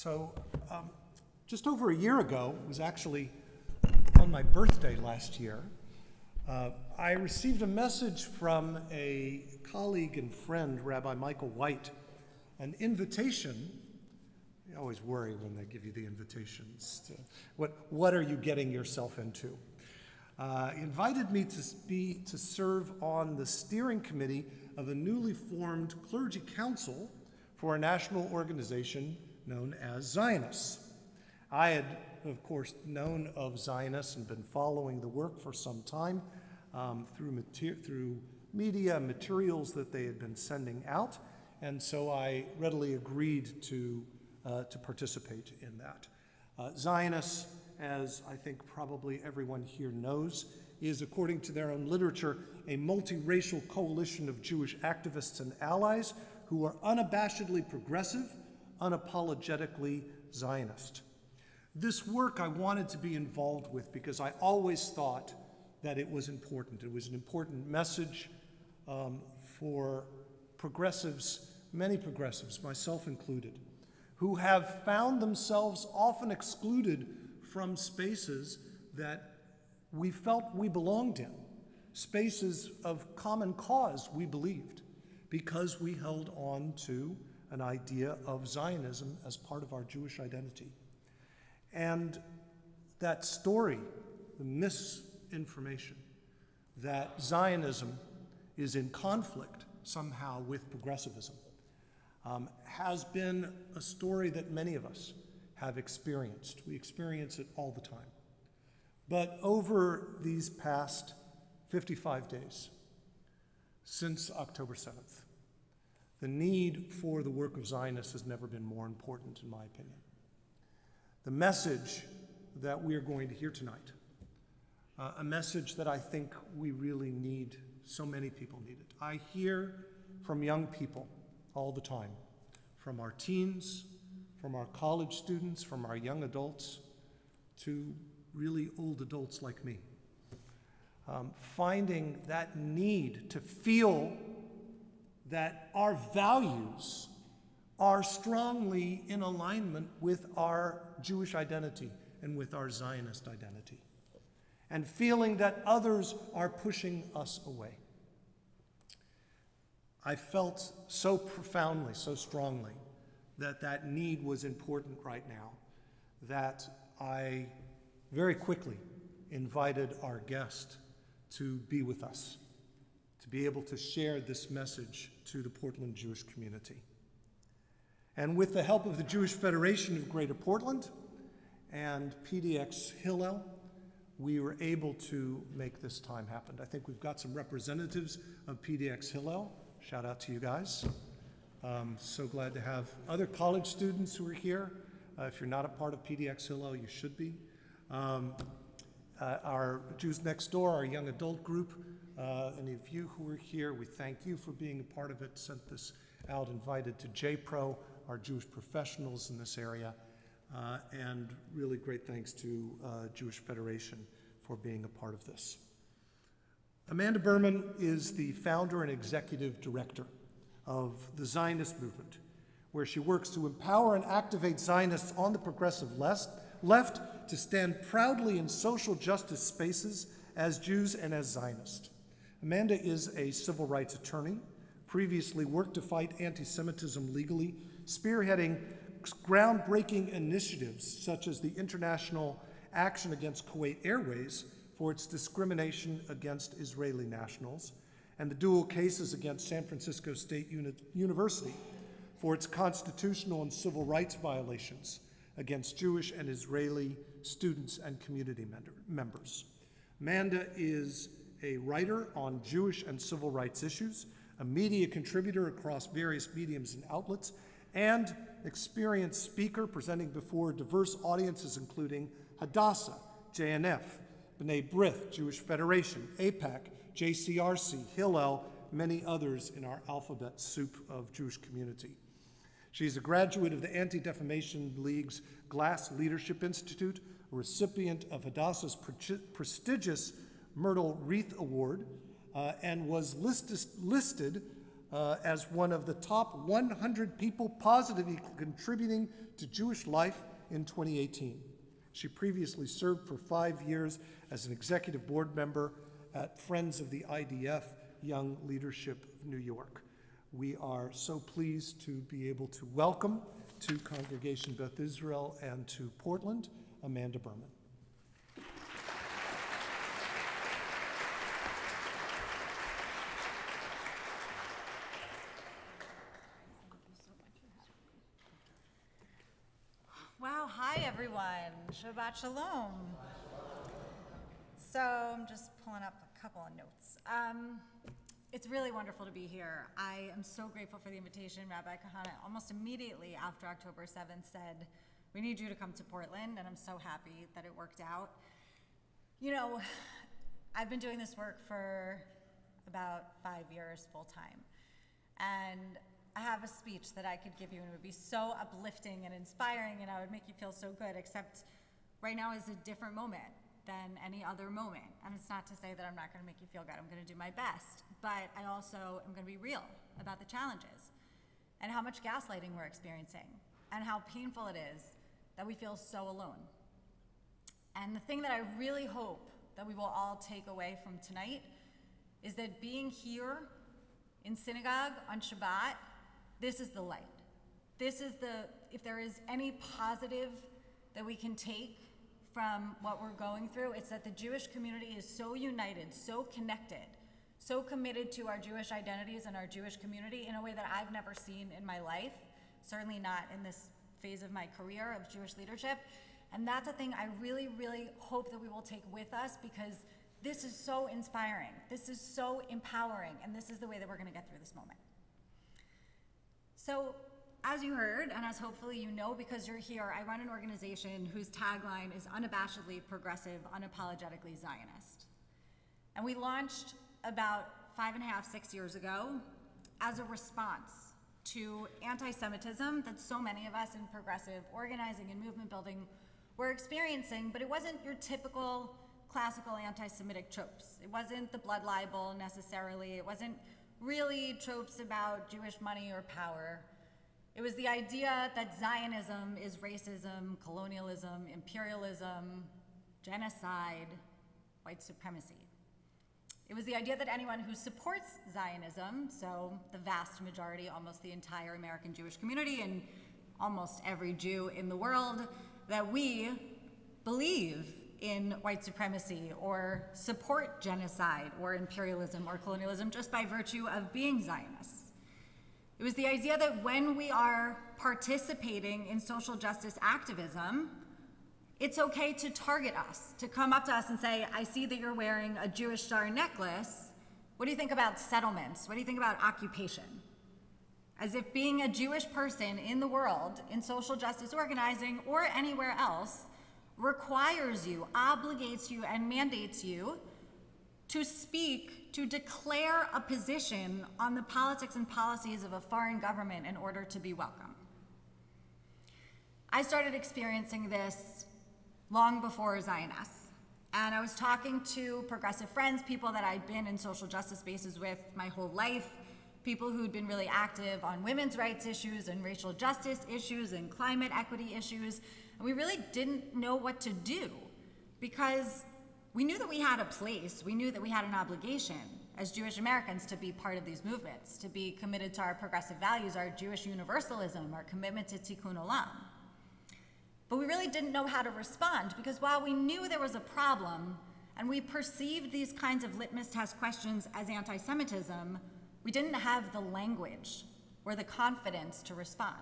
So just over a year ago, it was actually on my birthday last year, I received a message from a colleague and friend, Rabbi Michael White, an invitation. You always worry when they give you the invitations. What are you getting yourself into? He invited me to serve on the steering committee of a newly formed clergy council for a national organization known as Zionist. I had, of course, known of Zionist and been following the work for some time through media materials that they had been sending out, and so I readily agreed to participate in that. Zionist, as I think probably everyone here knows, is, according to their own literature, a multiracial coalition of Jewish activists and allies who are unabashedly progressive, unapologetically Zionist. This work I wanted to be involved with because I always thought that it was important. It was an important message for progressives, many progressives, myself included, who have found themselves often excluded from spaces that we felt we belonged in, spaces of common cause we believed, because we held on to an idea of Zionism as part of our Jewish identity. And that story, the misinformation, that Zionism is in conflict somehow with progressivism, has been a story that many of us have experienced. We experience it all the time. But over these past 55 days, since October 7th, the need for the work of Zionists has never been more important, in my opinion. The message that we are going to hear tonight, a message that I think we really need, so many people need it. I hear from young people all the time, from our teens, from our college students, from our young adults, to really old adults like me, finding that need to feel that our values are strongly in alignment with our Jewish identity and with our Zionist identity, and feeling that others are pushing us away. I felt so profoundly, so strongly, that that need was important right now, that I very quickly invited our guest to be with us, to be able to share this message to the Portland Jewish community. And with the help of the Jewish Federation of Greater Portland and PDX Hillel, we were able to make this time happen. I think we've got some representatives of PDX Hillel. Shout out to you guys. So glad to have other college students who are here. If you're not a part of PDX Hillel, you should be. Our Jews Next Door, our young adult group, any of you who are here, we thank you for being a part of it. Sent this out, invited to JPro, our Jewish professionals in this area, and really great thanks to Jewish Federation for being a part of this. Amanda Berman is the founder and executive director of the Zionist movement, where she works to empower and activate Zionists on the progressive left to stand proudly in social justice spaces as Jews and as Zionists. Amanda is a civil rights attorney, previously worked to fight anti-Semitism legally, spearheading groundbreaking initiatives such as the International Action Against Kuwait Airways for its discrimination against Israeli nationals, and the dual cases against San Francisco State University for its constitutional and civil rights violations against Jewish and Israeli students and community members. Amanda is a writer on Jewish and civil rights issues, a media contributor across various mediums and outlets, and experienced speaker presenting before diverse audiences including Hadassah, JNF, B'nai B'rith, Jewish Federation, AIPAC, JCRC, Hillel, many others in our alphabet soup of Jewish community. She's a graduate of the Anti-Defamation League's Glass Leadership Institute, a recipient of Hadassah's prestigious Myrtle Wreath Award, and was listed as one of the top 100 people positively contributing to Jewish life in 2018. She previously served for 5 years as an executive board member at Friends of the IDF Young Leadership of New York. We are so pleased to be able to welcome to Congregation Beth Israel and to Portland, Amanda Berman. Wow, hi everyone. Shabbat Shalom. So I'm just pulling up a couple of notes. It's really wonderful to be here. I am so grateful for the invitation. Rabbi Kahana almost immediately after October 7th said, we need you to come to Portland, and I'm so happy that it worked out. You know, I've been doing this work for about 5 years full time, and I have a speech that I could give you and it would be so uplifting and inspiring and I would make you feel so good, except right now is a different moment than any other moment. And it's not to say that I'm not gonna make you feel good, I'm gonna do my best, but I also am gonna be real about the challenges and how much gaslighting we're experiencing and how painful it is that we feel so alone. And the thing that I really hope that we will all take away from tonight is that being here in synagogue on Shabbat, this is the light. This is if there is any positive that we can take from what we're going through, it's that the Jewish community is so united, so connected, so committed to our Jewish identities and our Jewish community in a way that I've never seen in my life, certainly not in this phase of my career of Jewish leadership. And that's a thing I really, really hope that we will take with us because this is so inspiring, this is so empowering, and this is the way that we're gonna get through this moment. So, as you heard, and as hopefully you know because you're here, I run an organization whose tagline is unabashedly progressive, unapologetically Zionist. And we launched about 5.5, 6 years ago as a response to anti-Semitism that so many of us in progressive organizing and movement building were experiencing, but it wasn't your typical classical anti-Semitic tropes. It wasn't the blood libel necessarily. It wasn't really tropes about Jewish money or power. It was the idea that Zionism is racism, colonialism, imperialism, genocide, white supremacy. It was the idea that anyone who supports Zionism, so the vast majority, almost the entire American Jewish community and almost every Jew in the world, that we believe in white supremacy or support genocide or imperialism or colonialism just by virtue of being Zionists. It was the idea that when we are participating in social justice activism, it's okay to target us, to come up to us and say, I see that you're wearing a Jewish star necklace. What do you think about settlements? What do you think about occupation? As if being a Jewish person in the world, in social justice organizing or anywhere else, requires you, obligates you, and mandates you to speak, to declare a position on the politics and policies of a foreign government in order to be welcome. I started experiencing this long before Zioness, and I was talking to progressive friends, people that I'd been in social justice spaces with my whole life, people who'd been really active on women's rights issues and racial justice issues and climate equity issues. And we really didn't know what to do because we knew that we had a place, we knew that we had an obligation as Jewish Americans to be part of these movements, to be committed to our progressive values, our Jewish universalism, our commitment to tikkun olam. But we really didn't know how to respond because while we knew there was a problem and we perceived these kinds of litmus test questions as anti-Semitism, we didn't have the language or the confidence to respond.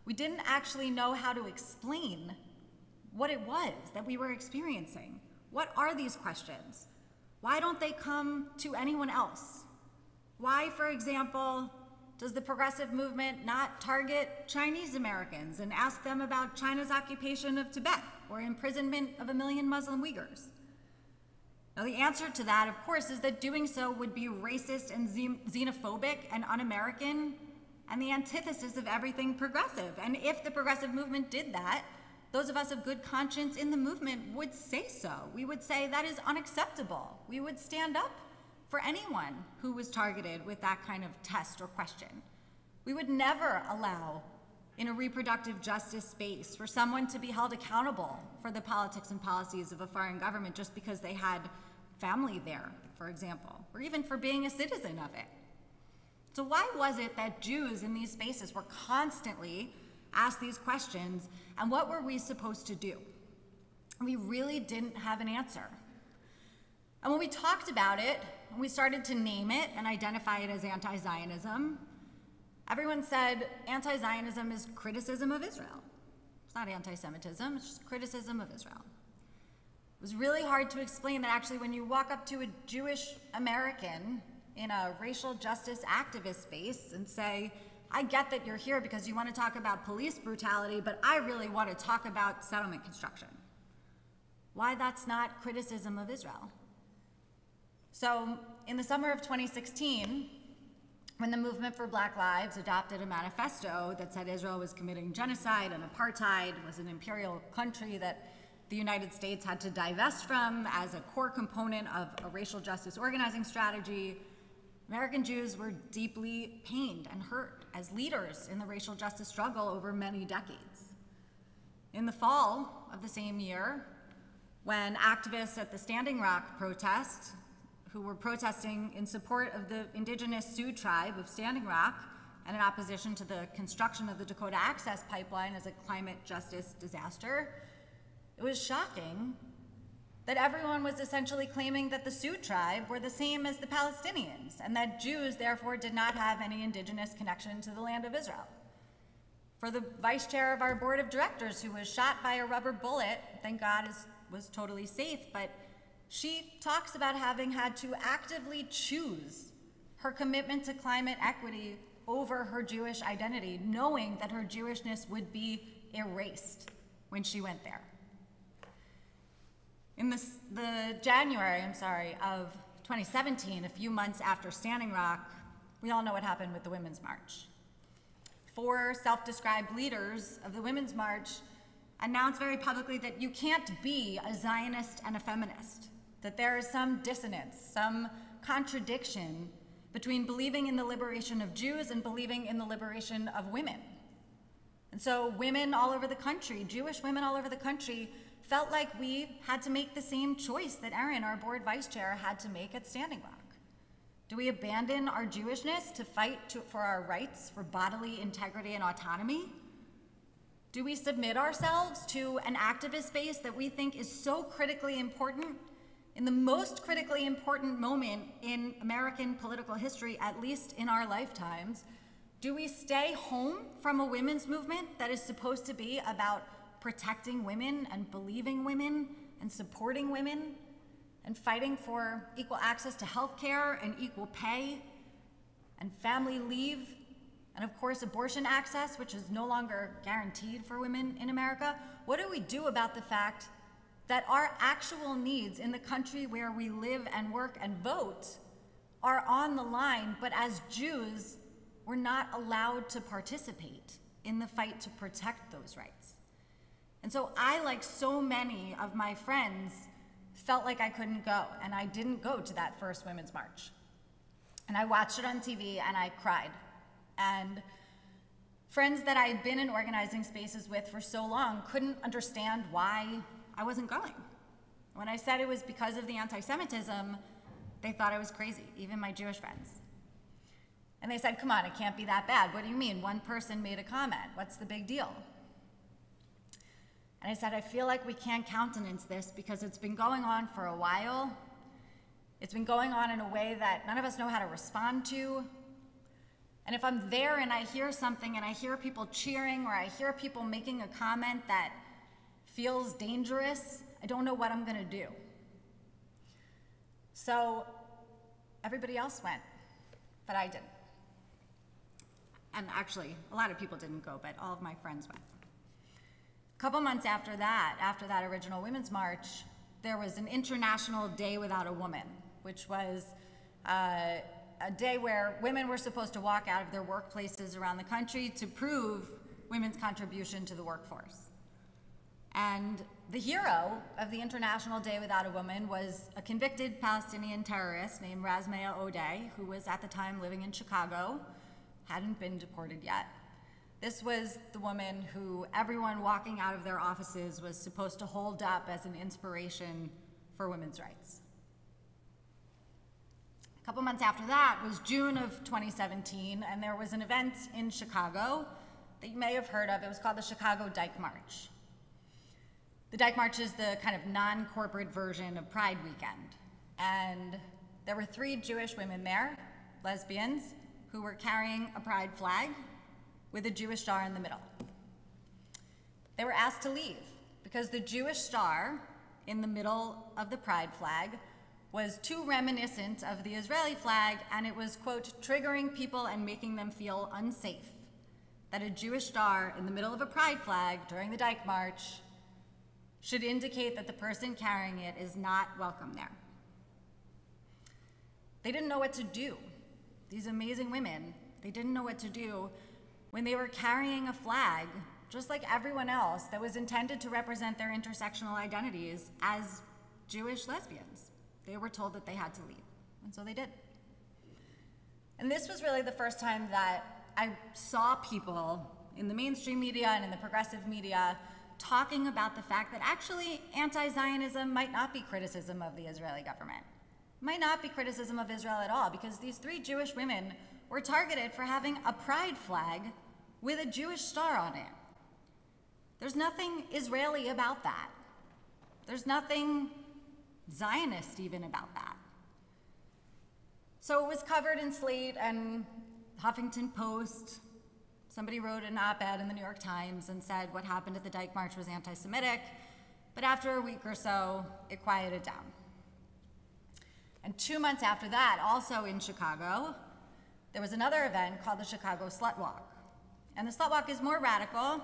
We didn't actually know how to explain what it was that we were experiencing. What are these questions? Why don't they come to anyone else? Why, for example, does the progressive movement not target Chinese Americans and ask them about China's occupation of Tibet or imprisonment of 1 million Muslim Uyghurs? Now, the answer to that, of course, is that doing so would be racist and xenophobic and un-American and the antithesis of everything progressive. And if the progressive movement did that, those of us of good conscience in the movement would say so. We would say that is unacceptable. We would stand up for anyone who was targeted with that kind of test or question. We would never allow in a reproductive justice space for someone to be held accountable for the politics and policies of a foreign government just because they had family there, for example, or even for being a citizen of it. So why was it that Jews in these spaces were constantly asked these questions, and what were we supposed to do? We really didn't have an answer. And when we talked about it, and we started to name it and identify it as anti-Zionism, everyone said anti-Zionism is criticism of Israel. It's not anti-Semitism, it's just criticism of Israel. It was really hard to explain that actually when you walk up to a Jewish American in a racial justice activist space and say, I get that you're here because you want to talk about police brutality, but I really want to talk about settlement construction. Why that's not criticism of Israel. So in the summer of 2016, when the Movement for Black Lives adopted a manifesto that said Israel was committing genocide and apartheid, was an imperial country that the United States had to divest from as a core component of a racial justice organizing strategy, American Jews were deeply pained and hurt as leaders in the racial justice struggle over many decades. In the fall of the same year, when activists at the Standing Rock protest, who were protesting in support of the indigenous Sioux tribe of Standing Rock and in opposition to the construction of the Dakota Access Pipeline as a climate justice disaster, it was shocking that everyone was essentially claiming that the Sioux tribe were the same as the Palestinians and that Jews therefore did not have any indigenous connection to the land of Israel. For the vice chair of our board of directors who was shot by a rubber bullet, thank God was totally safe, but she talks about having had to actively choose her commitment to climate equity over her Jewish identity, knowing that her Jewishness would be erased when she went there. In the January, of 2017, a few months after Standing Rock, we all know what happened with the Women's March. 4 self-described leaders of the Women's March announced very publicly that you can't be a Zionist and a feminist, that there is some dissonance, some contradiction between believing in the liberation of Jews and believing in the liberation of women. And so women all over the country, Jewish women all over the country, felt like we had to make the same choice that Erin, our board vice chair, had to make at Standing Rock. Do we abandon our Jewishness to fight for our rights, for bodily integrity and autonomy? Do we submit ourselves to an activist space that we think is so critically important, in the most critically important moment in American political history, at least in our lifetimes? Do we stay home from a women's movement that is supposed to be about protecting women and believing women and supporting women and fighting for equal access to health care and equal pay and family leave and of course abortion access, which is no longer guaranteed for women in America? What do we do about the fact that our actual needs in the country where we live and work and vote are on the line, but as Jews, we're not allowed to participate in the fight to protect those rights? And so I, like so many of my friends, felt like I couldn't go, and I didn't go to that first Women's March. And I watched it on TV and I cried. And friends that I had been in organizing spaces with for so long couldn't understand why I wasn't going. When I said it was because of the anti-Semitism, they thought I was crazy, even my Jewish friends. And they said, come on, it can't be that bad. What do you mean? One person made a comment. What's the big deal? And I said, I feel like we can't countenance this because it's been going on for a while. It's been going on in a way that none of us know how to respond to. And if I'm there and I hear something and I hear people cheering or I hear people making a comment that feels dangerous, I don't know what I'm gonna do. So everybody else went, but I didn't. And actually, a lot of people didn't go, but all of my friends went. A couple months after that original Women's March, there was an International Day Without a Woman, which was a day where women were supposed to walk out of their workplaces around the country to prove women's contribution to the workforce. And the hero of the International Day Without a Woman was a convicted Palestinian terrorist named Razmea Odeh, who was at the time living in Chicago, hadn't been deported yet. This was the woman who everyone walking out of their offices was supposed to hold up as an inspiration for women's rights. A couple months after that was June of 2017, and there was an event in Chicago that you may have heard of. It was called the Chicago Dyke March. The Dyke March is the kind of non-corporate version of Pride Weekend. And there were 3 Jewish women there, lesbians, who were carrying a pride flag with a Jewish star in the middle. They were asked to leave because the Jewish star in the middle of the pride flag was too reminiscent of the Israeli flag, and it was, quote, triggering people and making them feel unsafe that a Jewish star in the middle of a pride flag during the Dyke March should indicate that the person carrying it is not welcome there. They didn't know what to do. These amazing women, they didn't know what to do when they were carrying a flag, just like everyone else, that was intended to represent their intersectional identities as Jewish lesbians. They were told that they had to leave, and so they did. And this was really the first time that I saw people in the mainstream media and in the progressive media talking about the fact that actually anti-Zionism might not be criticism of the Israeli government, might not be criticism of Israel at all, because these 3 Jewish women were targeted for having a pride flag with a Jewish star on it. There's nothing Israeli about that. There's nothing Zionist even about that. So it was covered in Slate and Huffington Post. Somebody wrote an op-ed in the New York Times and said what happened at the Dyke March was anti-Semitic, but after a week or so, it quieted down. And 2 months after that, also in Chicago, there was another event called the Chicago Slut Walk. And the Slut Walk is more radical.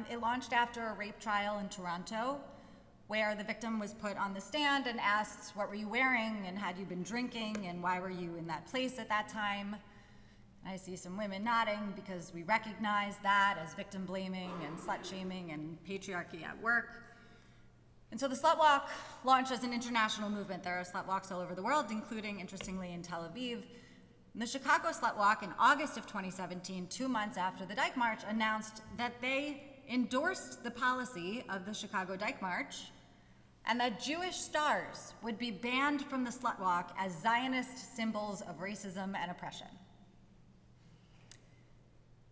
It launched after a rape trial in Toronto, where the victim was put on the stand and asked, what were you wearing, and had you been drinking, and why were you in that place at that time? I see some women nodding because we recognize that as victim blaming and slut shaming and patriarchy at work. And so the Slut Walk launched as an international movement. There are slut walks all over the world, including, interestingly, in Tel Aviv. And the Chicago Slut Walk in August of 2017, 2 months after the Dyke March, announced that they endorsed the policy of the Chicago Dyke March and that Jewish stars would be banned from the Slut Walk as Zionist symbols of racism and oppression.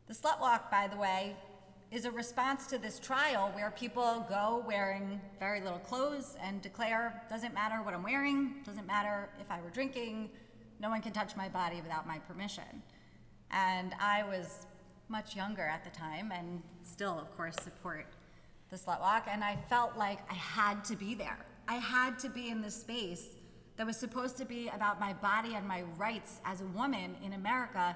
The Slut Walk, by the way, is a response to this trial where people go wearing very little clothes and declare, doesn't matter what I'm wearing, doesn't matter if I were drinking, no one can touch my body without my permission. And I was much younger at the time and still, of course, support the Slut Walk, and I felt like I had to be there. I had to be in this space that was supposed to be about my body and my rights as a woman in America.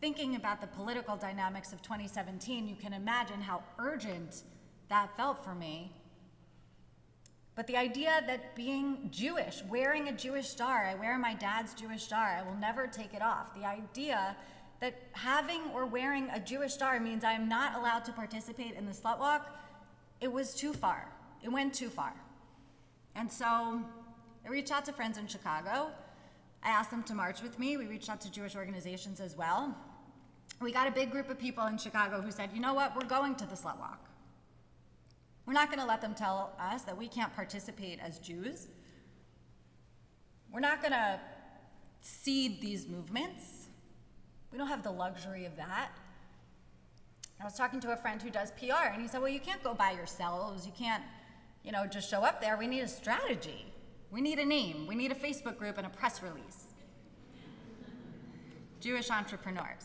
Thinking about the political dynamics of 2017, you can imagine how urgent that felt for me. But the idea that being Jewish, wearing a Jewish star, I wear my dad's Jewish star, I will never take it off. The idea that having or wearing a Jewish star means I am not allowed to participate in the Slut Walk, it was too far. It went too far. And so I reached out to friends in Chicago. I asked them to march with me. We reached out to Jewish organizations as well. We got a big group of people in Chicago who said, you know what, we're going to the Slut Walk. We're not going to let them tell us that we can't participate as Jews. We're not going to seed these movements. We don't have the luxury of that. I was talking to a friend who does PR, and he said, well, you can't go by yourselves. You can't, just show up there. We need a strategy. We need a name. We need a Facebook group and a press release. Jewish entrepreneurs.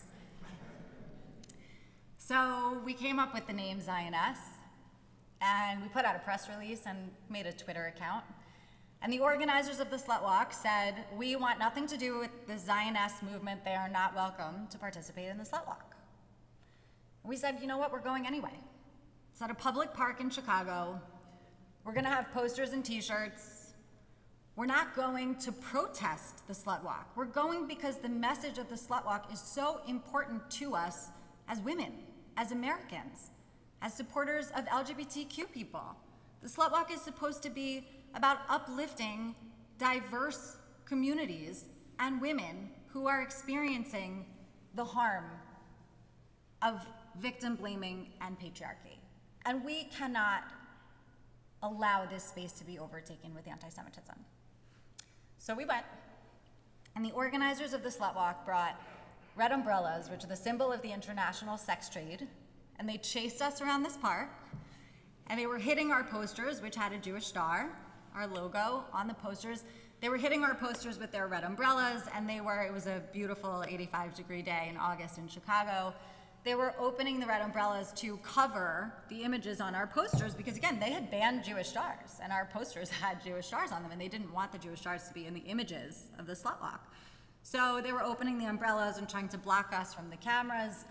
So we came up with the name Zioness, and we put out a press release and made a Twitter account. And the organizers of the Slut Walk said, we want nothing to do with the Zioness movement. They are not welcome to participate in the Slut Walk. We said, you know what, we're going anyway. It's at a public park in Chicago. We're gonna have posters and t-shirts. We're not going to protest the Slut Walk. We're going because the message of the Slut Walk is so important to us as women, as Americans, as supporters of LGBTQ people. The Slut Walk is supposed to be about uplifting diverse communities and women who are experiencing the harm of victim blaming and patriarchy. And we cannot allow this space to be overtaken with anti-Semitism. So we went, and the organizers of the Slut Walk brought red umbrellas, which are the symbol of the international sex trade, and they chased us around this park, and they were hitting our posters, which had a Jewish star, our logo on the posters. They were hitting our posters with their red umbrellas, and it was a beautiful 85-degree day in August in Chicago. They were opening the red umbrellas to cover the images on our posters because, again, they had banned Jewish stars, and our posters had Jewish stars on them, and they didn't want the Jewish stars to be in the images of the Slut Walk. So they were opening the umbrellas and trying to block us from the cameras,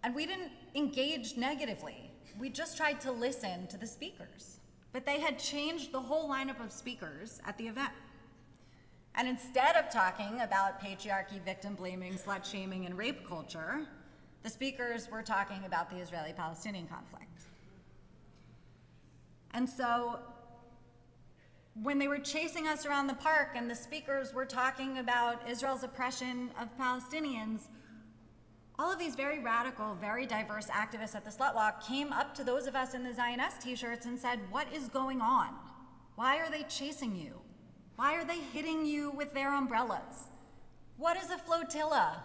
and we didn't engage negatively. We just tried to listen to the speakers. But they had changed the whole lineup of speakers at the event. And instead of talking about patriarchy, victim blaming, slut shaming, and rape culture, the speakers were talking about the Israeli-Palestinian conflict. And so when they were chasing us around the park and the speakers were talking about Israel's oppression of Palestinians, all of these very radical, very diverse activists at the Slut Walk came up to those of us in the Zionist t-shirts and said, "What is going on? Why are they chasing you? Why are they hitting you with their umbrellas? What is a flotilla?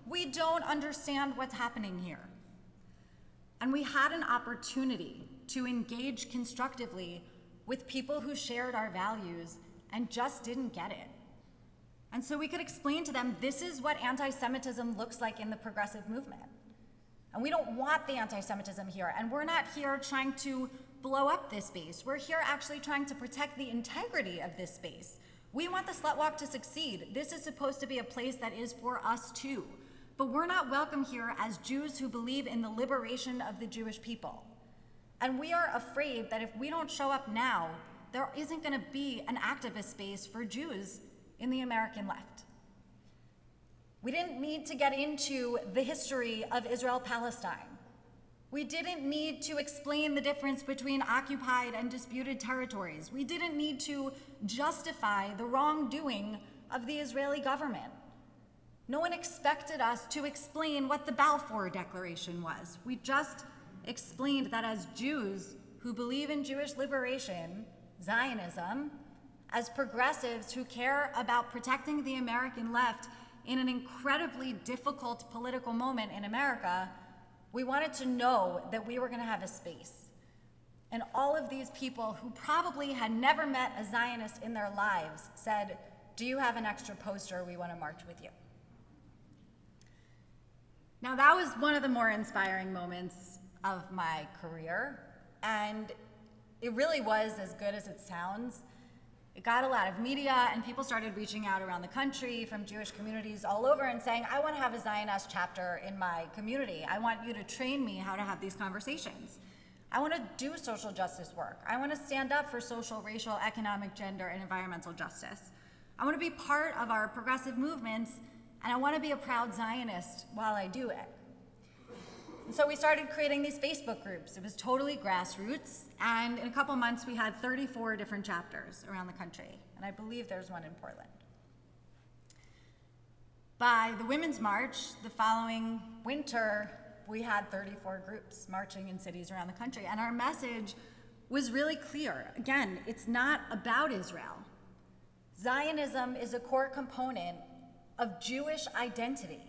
We don't understand what's happening here." And we had an opportunity to engage constructively with people who shared our values and just didn't get it. And so we could explain to them, this is what anti-Semitism looks like in the progressive movement. And we don't want the anti-Semitism here. And we're not here trying to blow up this space. We're here actually trying to protect the integrity of this space. We want the Slut Walk to succeed. This is supposed to be a place that is for us too. But we're not welcome here as Jews who believe in the liberation of the Jewish people. And we are afraid that if we don't show up now, there isn't going to be an activist space for Jews in the American left. We didn't need to get into the history of Israel-Palestine. We didn't need to explain the difference between occupied and disputed territories. We didn't need to justify the wrongdoing of the Israeli government. No one expected us to explain what the Balfour Declaration was. We just explained that as Jews who believe in Jewish liberation, Zionism, as progressives who care about protecting the American left in an incredibly difficult political moment in America, we wanted to know that we were going to have a space. And all of these people who probably had never met a Zionist in their lives said, "Do you have an extra poster? We want to march with you." Now, that was one of the more inspiring moments of my career, and it really was as good as it sounds. It got a lot of media, and people started reaching out around the country from Jewish communities all over and saying, "I want to have a Zionist chapter in my community. I want you to train me how to have these conversations. I want to do social justice work. I want to stand up for social, racial, economic, gender, and environmental justice. I want to be part of our progressive movements, and I want to be a proud Zionist while I do it." And so we started creating these Facebook groups. It was totally grassroots, and in a couple months we had 34 different chapters around the country, and I believe there's one in Portland. By the Women's March the following winter, we had 34 groups marching in cities around the country, and our message was really clear. Again, it's not about Israel. Zionism is a core component of Jewish identity.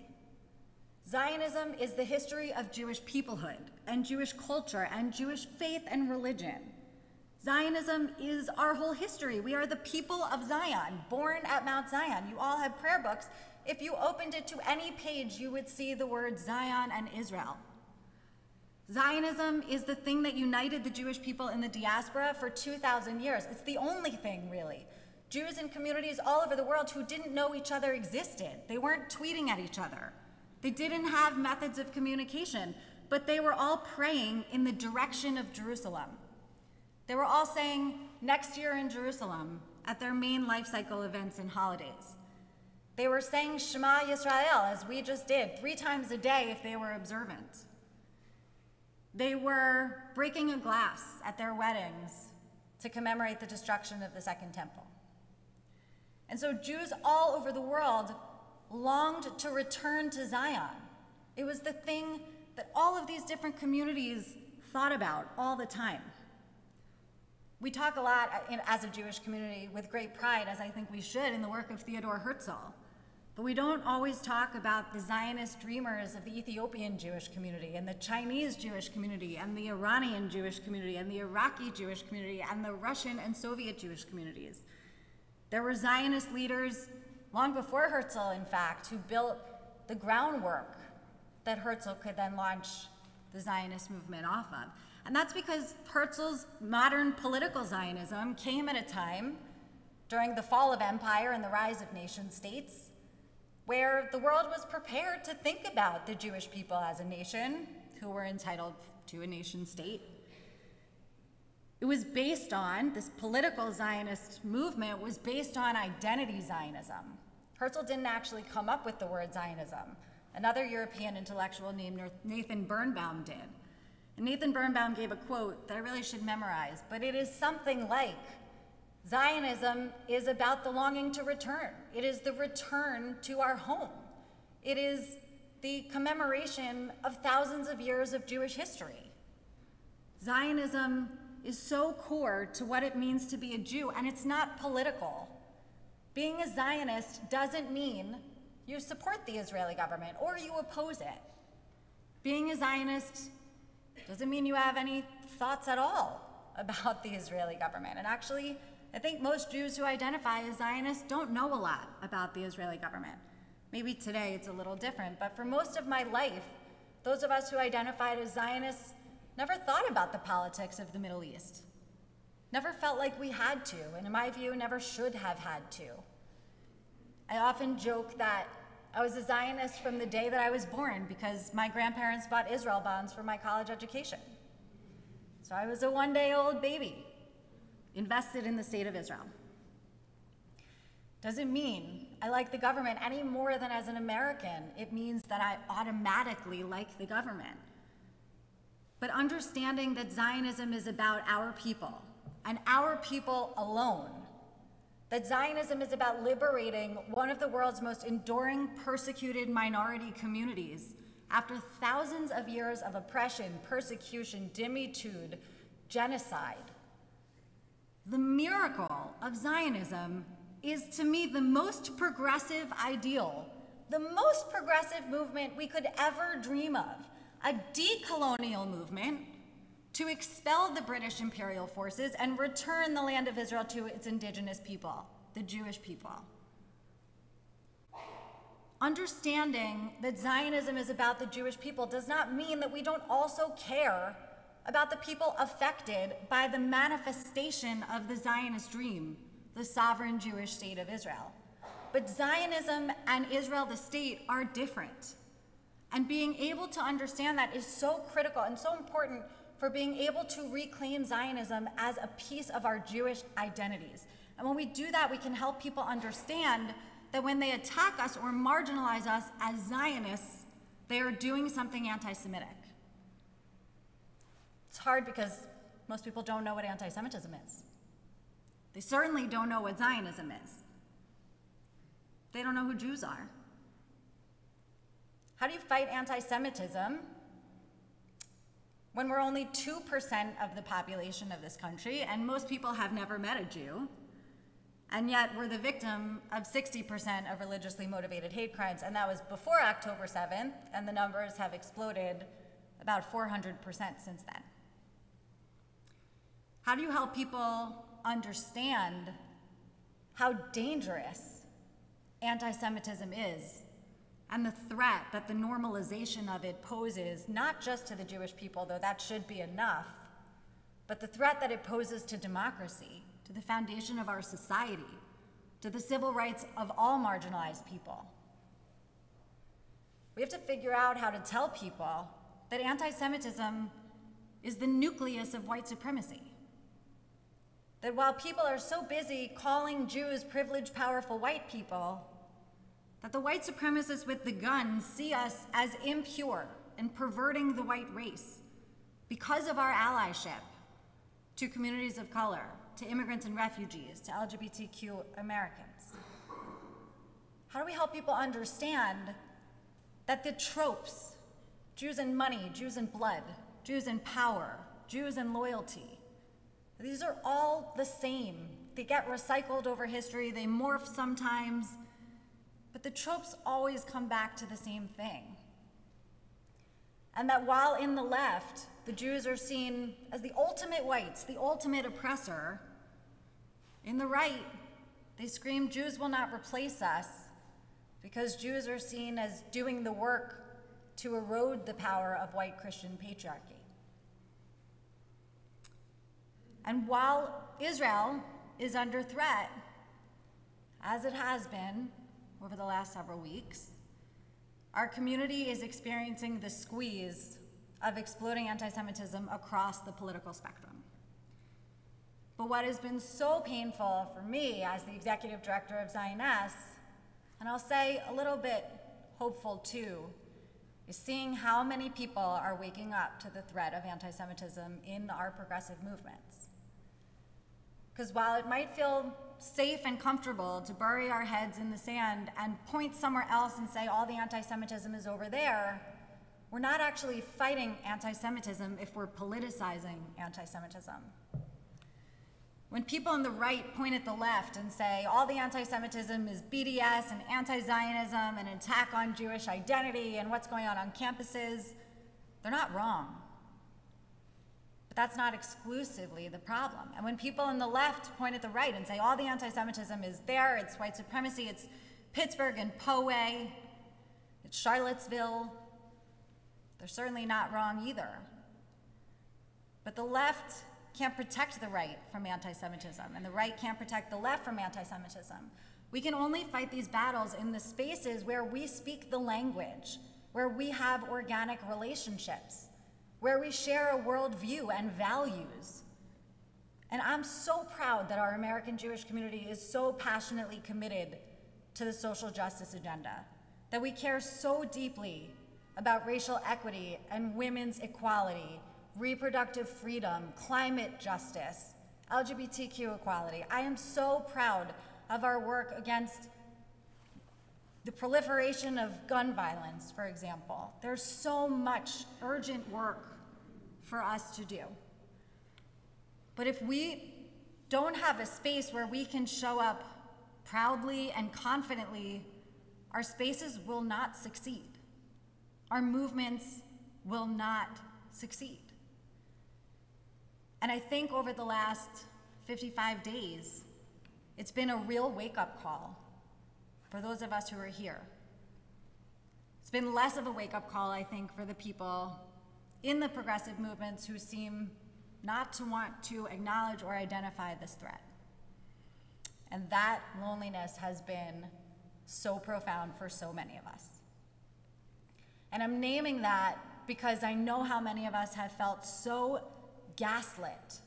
Zionism is the history of Jewish peoplehood and Jewish culture and Jewish faith and religion. Zionism is our whole history. We are the people of Zion, born at Mount Zion. You all have prayer books. If you opened it to any page, you would see the words Zion and Israel. Zionism is the thing that united the Jewish people in the diaspora for 2,000 years. It's the only thing, really. Jews in communities all over the world who didn't know each other existed. They weren't tweeting at each other. They didn't have methods of communication, but they were all praying in the direction of Jerusalem. They were all saying, "Next year in Jerusalem," at their main life cycle events and holidays. They were saying Shema Yisrael, as we just did, 3 times a day if they were observant. They were breaking a glass at their weddings to commemorate the destruction of the Second Temple. And so Jews all over the world longed to return to Zion. It was the thing that all of these different communities thought about all the time. We talk a lot as a Jewish community with great pride, as I think we should, in the work of Theodor Herzl. But we don't always talk about the Zionist dreamers of the Ethiopian Jewish community and the Chinese Jewish community and the Iranian Jewish community and the Iraqi Jewish community and the Russian and Soviet Jewish communities. There were Zionist leaders long before Herzl, in fact, who built the groundwork that Herzl could then launch the Zionist movement off of. And that's because Herzl's modern political Zionism came at a time during the fall of empire and the rise of nation states where the world was prepared to think about the Jewish people as a nation who were entitled to a nation state. It was based on, this political Zionist movement was based on identity Zionism. Herzl didn't actually come up with the word Zionism. Another European intellectual named Nathan Birnbaum did. And Nathan Birnbaum gave a quote that I really should memorize, but it is something like, Zionism is about the longing to return. It is the return to our home. It is the commemoration of thousands of years of Jewish history. Zionism is so core to what it means to be a Jew, and it's not political. Being a Zionist doesn't mean you support the Israeli government or you oppose it. Being a Zionist doesn't mean you have any thoughts at all about the Israeli government. And actually, I think most Jews who identify as Zionists don't know a lot about the Israeli government. Maybe today it's a little different, but for most of my life, those of us who identified as Zionists never thought about the politics of the Middle East. Never felt like we had to, and in my view, never should have had to. I often joke that I was a Zionist from the day that I was born because my grandparents bought Israel bonds for my college education. So I was a one-day-old baby, invested in the state of Israel. Doesn't mean I like the government any more than as an American. It means that I automatically like the government. But understanding that Zionism is about our people, and our people alone, that Zionism is about liberating one of the world's most enduring persecuted minority communities after thousands of years of oppression, persecution, dimitude, genocide. The miracle of Zionism is, to me, the most progressive ideal, the most progressive movement we could ever dream of, a decolonial movement to expel the British imperial forces and return the land of Israel to its indigenous people, the Jewish people. Understanding that Zionism is about the Jewish people does not mean that we don't also care about the people affected by the manifestation of the Zionist dream, the sovereign Jewish state of Israel. But Zionism and Israel, the state, are different. And being able to understand that is so critical and so important for being able to reclaim Zionism as a piece of our Jewish identities. And when we do that, we can help people understand that when they attack us or marginalize us as Zionists, they are doing something anti-Semitic. It's hard because most people don't know what anti-Semitism is. They certainly don't know what Zionism is. They don't know who Jews are. How do you fight anti-Semitism when we're only 2% of the population of this country and most people have never met a Jew, and yet we're the victim of 60% of religiously motivated hate crimes, and that was before October 7th, and the numbers have exploded about 400% since then. How do you help people understand how dangerous anti-Semitism is and the threat that the normalization of it poses, not just to the Jewish people, though that should be enough, but the threat that it poses to democracy, to the foundation of our society, to the civil rights of all marginalized people? We have to figure out how to tell people that anti-Semitism is the nucleus of white supremacy. That while people are so busy calling Jews privileged, powerful white people, that the white supremacists with the guns see us as impure and perverting the white race because of our allyship to communities of color, to immigrants and refugees, to LGBTQ Americans? How do we help people understand that the tropes, Jews and money, Jews and blood, Jews and power, Jews and loyalty, these are all the same. They get recycled over history, they morph sometimes, but the tropes always come back to the same thing. And that while in the left, the Jews are seen as the ultimate whites, the ultimate oppressor, in the right, they scream, Jews will not replace us, because Jews are seen as doing the work to erode the power of white Christian patriarchy. And while Israel is under threat, as it has been over the last several weeks, our community is experiencing the squeeze of exploding anti-Semitism across the political spectrum. But what has been so painful for me as the Executive Director of Zioness, and I'll say a little bit hopeful too, is seeing how many people are waking up to the threat of anti-Semitism in our progressive movements. Because while it might feel safe and comfortable to bury our heads in the sand and point somewhere else and say all the anti-Semitism is over there, we're not actually fighting anti-Semitism if we're politicizing anti-Semitism. When people on the right point at the left and say all the anti-Semitism is BDS and anti-Zionism and an attack on Jewish identity and what's going on campuses, they're not wrong. But that's not exclusively the problem. And when people on the left point at the right and say all the anti-Semitism is there, it's white supremacy, it's Pittsburgh and Poway, it's Charlottesville, they're certainly not wrong either. But the left can't protect the right from anti-Semitism, and the right can't protect the left from anti-Semitism. We can only fight these battles in the spaces where we speak the language, where we have organic relationships, where we share a worldview and values. And I'm so proud that our American Jewish community is so passionately committed to the social justice agenda, that we care so deeply about racial equity and women's equality, reproductive freedom, climate justice, LGBTQ equality. I am so proud of our work against the proliferation of gun violence, for example. There's so much urgent work for us to do. But if we don't have a space where we can show up proudly and confidently, our spaces will not succeed. Our movements will not succeed. And I think over the last 55 days, it's been a real wake-up call for those of us who are here. It's been less of a wake-up call, I think, for the people in the progressive movements who seem not to want to acknowledge or identify this threat. And that loneliness has been so profound for so many of us. And I'm naming that because I know how many of us have felt so gaslit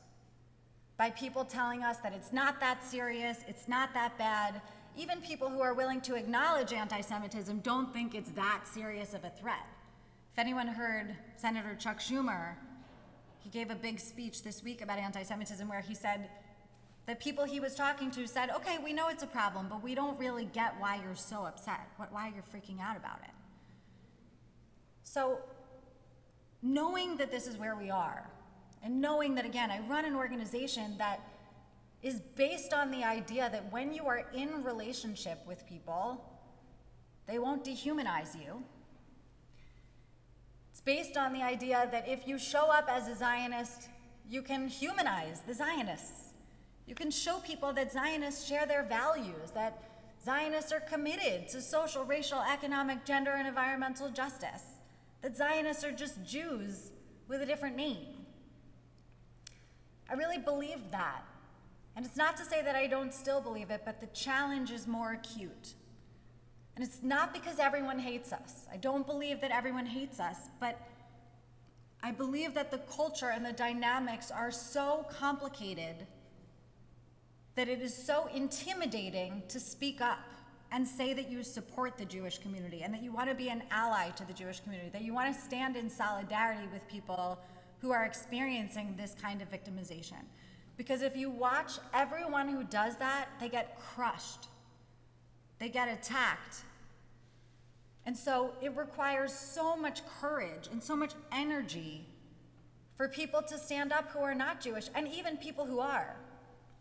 by people telling us that it's not that serious, it's not that bad. Even people who are willing to acknowledge anti-Semitism don't think it's that serious of a threat. If anyone heard Senator Chuck Schumer, he gave a big speech this week about anti-Semitism where he said that people he was talking to said, okay, we know it's a problem, but we don't really get why you're so upset, why you're freaking out about it. So knowing that this is where we are, and knowing that, again, I run an organization that is based on the idea that when you are in relationship with people, they won't dehumanize you. It's based on the idea that if you show up as a Zionist, you can humanize the Zionists. You can show people that Zionists share their values, that Zionists are committed to social, racial, economic, gender, and environmental justice, that Zionists are just Jews with a different name. I really believed that. And it's not to say that I don't still believe it, but the challenge is more acute. And it's not because everyone hates us. I don't believe that everyone hates us, but I believe that the culture and the dynamics are so complicated that it is so intimidating to speak up and say that you support the Jewish community and that you want to be an ally to the Jewish community, that you want to stand in solidarity with people who are experiencing this kind of victimization. Because if you watch everyone who does that, they get crushed. They get attacked. And so it requires so much courage and so much energy for people to stand up who are not Jewish, and even people who are.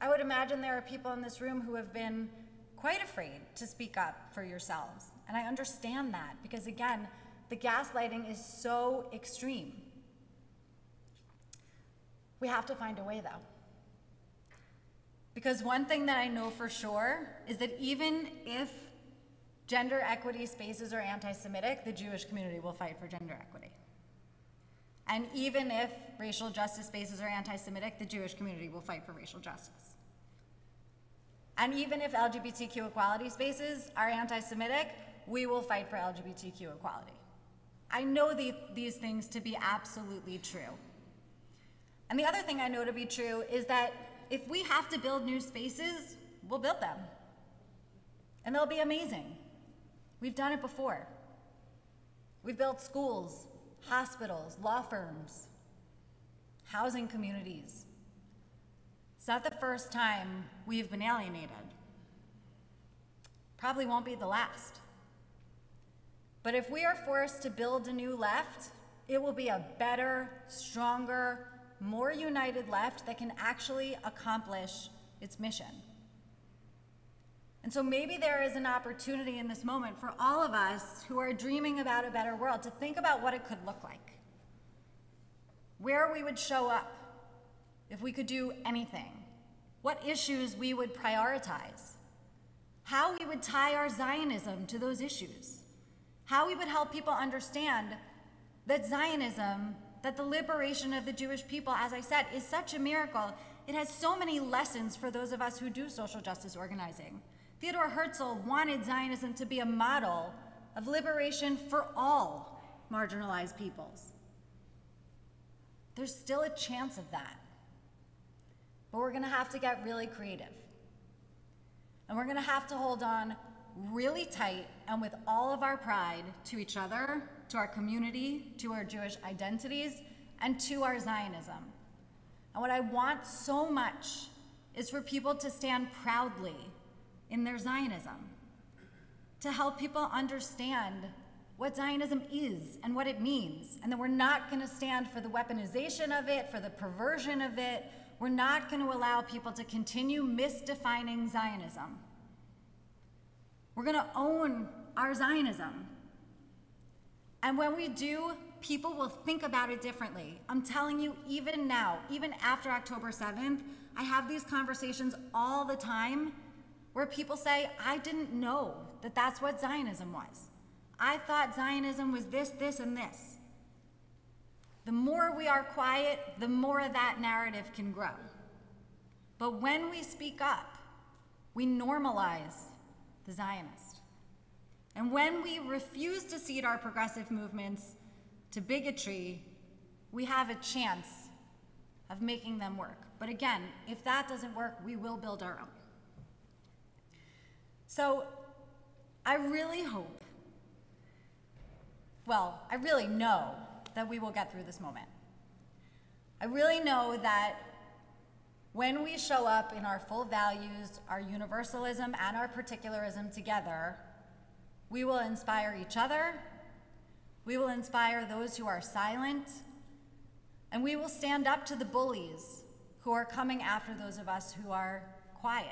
I would imagine there are people in this room who have been quite afraid to speak up for yourselves. And I understand that because, again, the gaslighting is so extreme. We have to find a way, though. Because one thing that I know for sure is that even if gender equity spaces are anti-Semitic, the Jewish community will fight for gender equity. And even if racial justice spaces are anti-Semitic, the Jewish community will fight for racial justice. And even if LGBTQ equality spaces are anti-Semitic, we will fight for LGBTQ equality. I know these things to be absolutely true. And the other thing I know to be true is that if we have to build new spaces, we'll build them. And they'll be amazing. We've done it before. We've built schools, hospitals, law firms, housing communities. It's not the first time we've been alienated. Probably won't be the last. But if we are forced to build a new left, it will be a better, stronger, more united left that can actually accomplish its mission. And so maybe there is an opportunity in this moment for all of us who are dreaming about a better world to think about what it could look like. Where we would show up if we could do anything. What issues we would prioritize. How we would tie our Zionism to those issues. How we would help people understand that Zionism, that the liberation of the Jewish people, as I said, is such a miracle. It has so many lessons for those of us who do social justice organizing. Theodore Herzl wanted Zionism to be a model of liberation for all marginalized peoples. There's still a chance of that. But we're gonna have to get really creative. And we're gonna have to hold on really tight and with all of our pride to each other, to our community, to our Jewish identities, and to our Zionism. And what I want so much is for people to stand proudly in their Zionism, to help people understand what Zionism is and what it means, and that we're not gonna stand for the weaponization of it, for the perversion of it. We're not gonna allow people to continue misdefining Zionism. We're gonna own our Zionism. And when we do, people will think about it differently. I'm telling you, even now, even after October 7th, I have these conversations all the time where people say, I didn't know that that's what Zionism was. I thought Zionism was this, this, and this. The more we are quiet, the more that narrative can grow. But when we speak up, we normalize the Zionist. And when we refuse to cede our progressive movements to bigotry, we have a chance of making them work. But again, if that doesn't work, we will build our own. So I really hope, well, I really know that we will get through this moment. I really know that when we show up in our full values, our universalism and our particularism together, we will inspire each other, we will inspire those who are silent, and we will stand up to the bullies who are coming after those of us who are quiet.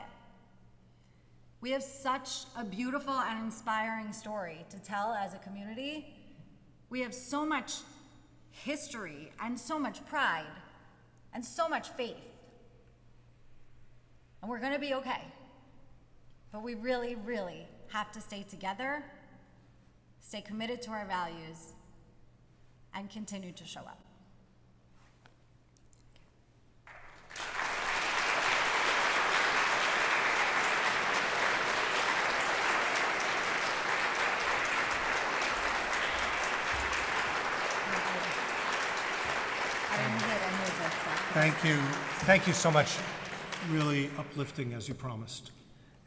We have such a beautiful and inspiring story to tell as a community. We have so much history and so much pride and so much faith. And we're gonna be okay. But we really, really have to stay together, stay committed to our values, and continue to show up. Thank you. Thank you so much. Really uplifting, as you promised.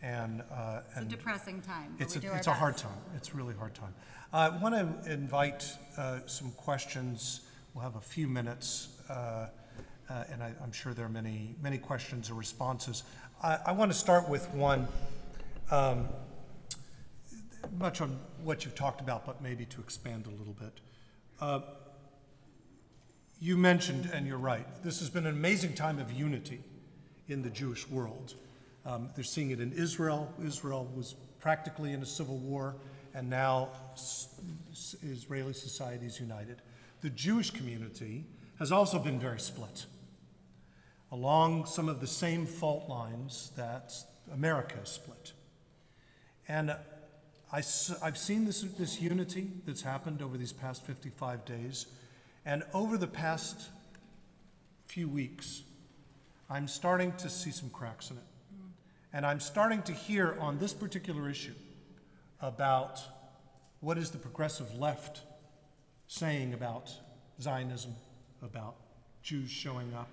And it's a depressing time. It's a hard time. It's a really hard time. I want to invite some questions we'll have a few minutes, and I'm sure there are many questions or responses. I want to start with one, much on what you've talked about, but maybe to expand a little bit. You mentioned, and you're right, this has been an amazing time of unity in the Jewish world. They're seeing it in Israel. Israel was practically in a civil war, and now Israeli society is united. The Jewish community has also been very split along some of the same fault lines that America is split. And I've seen this unity that's happened over these past 55 days, and over the past few weeks, I'm starting to see some cracks in it. And I'm starting to hear on this particular issue about what is the progressive left saying about Zionism, about Jews showing up,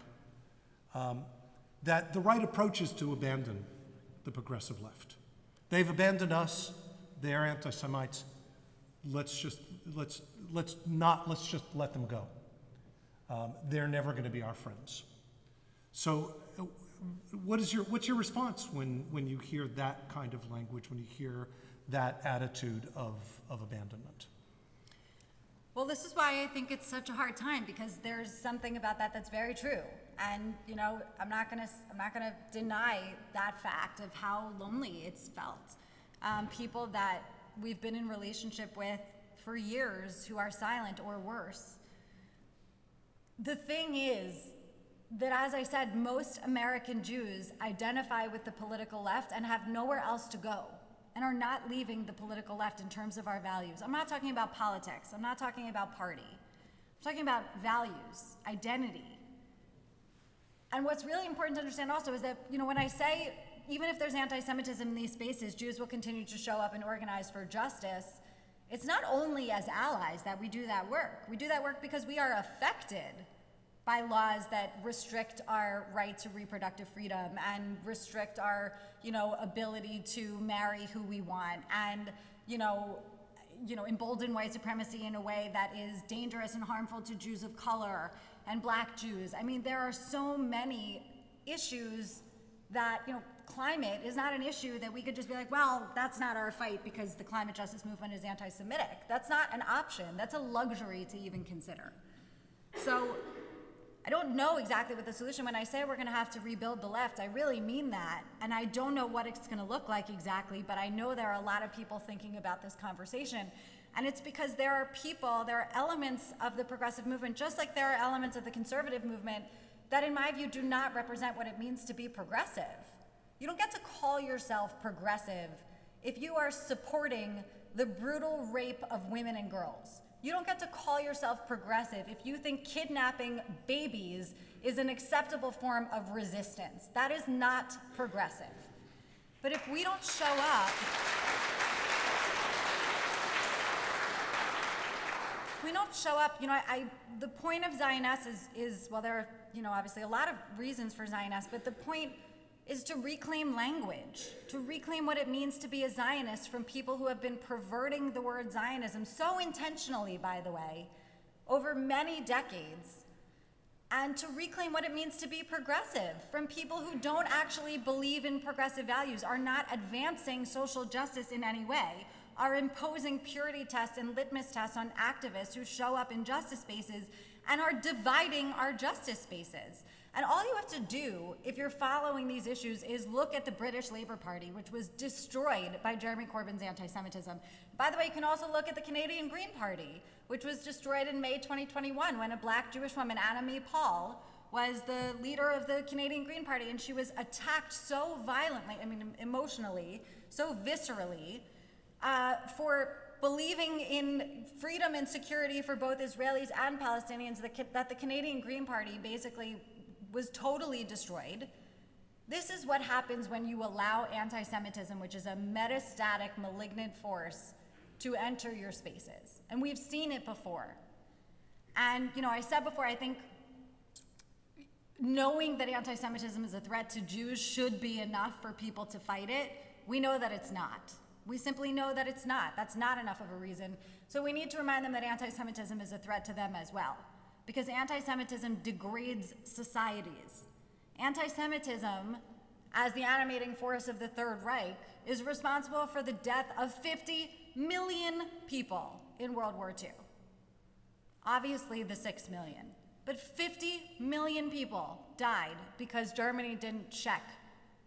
that the right approach is to abandon the progressive left. They've abandoned us. They're anti-Semites. Let's just let them go. They're never going to be our friends. So what's your response when you hear that kind of language, when you hear that attitude of abandonment? Well, this is why I think it's such a hard time, because there's something about that that's very true. And, you know, I'm not gonna deny that fact of how lonely it's felt. People that we've been in relationship with for years who are silent or worse. The thing is that, as I said, most American Jews identify with the political left and have nowhere else to go, and are not leaving the political left in terms of our values. I'm not talking about politics. I'm not talking about party. I'm talking about values, identity. And what's really important to understand also is that, you know, when I say, even if there's anti-Semitism in these spaces, Jews will continue to show up and organize for justice, it's not only as allies that we do that work. We do that work because we are affected by laws that restrict our right to reproductive freedom and restrict our, ability to marry who we want, and, embolden white supremacy in a way that is dangerous and harmful to Jews of color and Black Jews. I mean, there are so many issues that, climate is not an issue that we could just be like, well, that's not our fight because the climate justice movement is anti-Semitic. That's not an option. That's a luxury to even consider. So I don't know exactly what the solution. When I say we're going to have to rebuild the left, I really mean that. And I don't know what it's going to look like exactly, but I know there are a lot of people thinking about this conversation. And it's because there are elements of the progressive movement, just like there are elements of the conservative movement, that in my view do not represent what it means to be progressive. You don't get to call yourself progressive if you are supporting the brutal rape of women and girls. You don't get to call yourself progressive if you think kidnapping babies is an acceptable form of resistance. That is not progressive. But if we don't show up, the point of Zioness is well, there are, obviously a lot of reasons for Zioness, but the point is to reclaim language, to reclaim what it means to be a Zionist from people who have been perverting the word Zionism so intentionally, by the way, over many decades, and to reclaim what it means to be progressive from people who don't actually believe in progressive values, are not advancing social justice in any way, are imposing purity tests and litmus tests on activists who show up in justice spaces and are dividing our justice spaces. And all you have to do, if you're following these issues, is look at the British Labour Party, which was destroyed by Jeremy Corbyn's anti-Semitism. By the way, you can also look at the Canadian Green Party, which was destroyed in May 2021 when a Black Jewish woman, Anna Mae Paul, was the leader of the Canadian Green Party, and she was attacked so violently, emotionally, so viscerally, for believing in freedom and security for both Israelis and Palestinians, that the Canadian Green Party basically was totally destroyed. This is what happens when you allow anti-Semitism, which is a metastatic, malignant force, to enter your spaces. And we've seen it before. And, I said before, I think knowing that anti-Semitism is a threat to Jews should be enough for people to fight it. We know that it's not. We simply know that it's not. That's not enough of a reason. So we need to remind them that anti-Semitism is a threat to them as well. because anti-Semitism degrades societies. Anti-Semitism, as the animating force of the Third Reich, is responsible for the death of 50 million people in World War II. Obviously the 6 million, but 50 million people died because Germany didn't check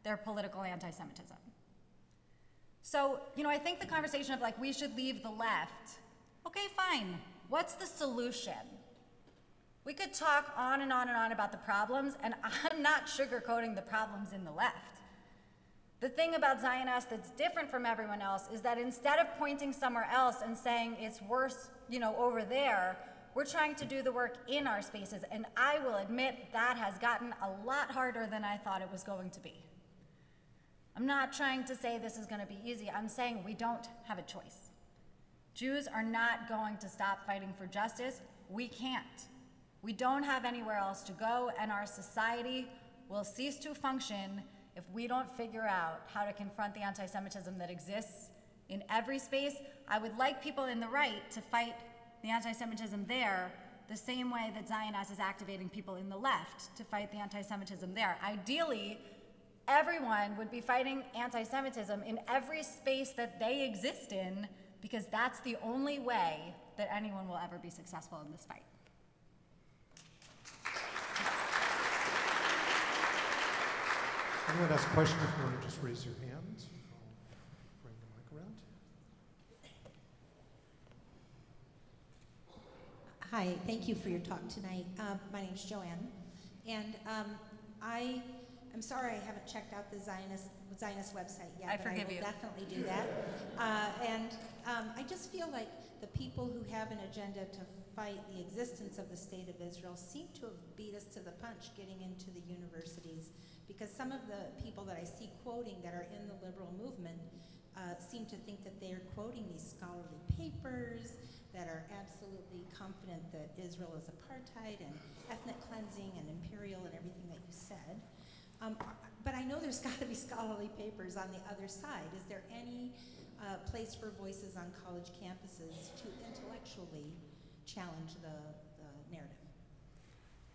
their political anti-Semitism. So, I think the conversation of we should leave the left, okay, fine. What's the solution? We could talk on and on and on about the problems, and I'm not sugarcoating the problems in the left. The thing about Zionists that's different from everyone else is that instead of pointing somewhere else and saying it's worse, over there, we're trying to do the work in our spaces, and I will admit that has gotten a lot harder than I thought it was going to be. I'm not trying to say this is going to be easy. I'm saying we don't have a choice. Jews are not going to stop fighting for justice. We can't. We don't have anywhere else to go, and our society will cease to function if we don't figure out how to confront the anti-Semitism that exists in every space. I would like people in the right to fight the anti-Semitism there the same way that Zioness is activating people in the left to fight the anti-Semitism there. Ideally, everyone would be fighting anti-Semitism in every space that they exist in, because that's the only way that anyone will ever be successful in this fight. Anyone has a question, if you want to just raise your hand, I'll bring the mic around. Hi, thank you for your talk tonight. My name's Joanne, and I'm sorry I haven't checked out the Zionist website yet. I forgive you. But I will definitely do that. I just feel like the people who have an agenda to fight the existence of the State of Israel seem to have beat us to the punch getting into the universities, because some of the people that I see quoting that are in the liberal movement seem to think that they are quoting these scholarly papers that are absolutely confident that Israel is apartheid and ethnic cleansing and imperial and everything that you said. But I know there's got to be scholarly papers on the other side. Is there any place for voices on college campuses to intellectually challenge the narrative?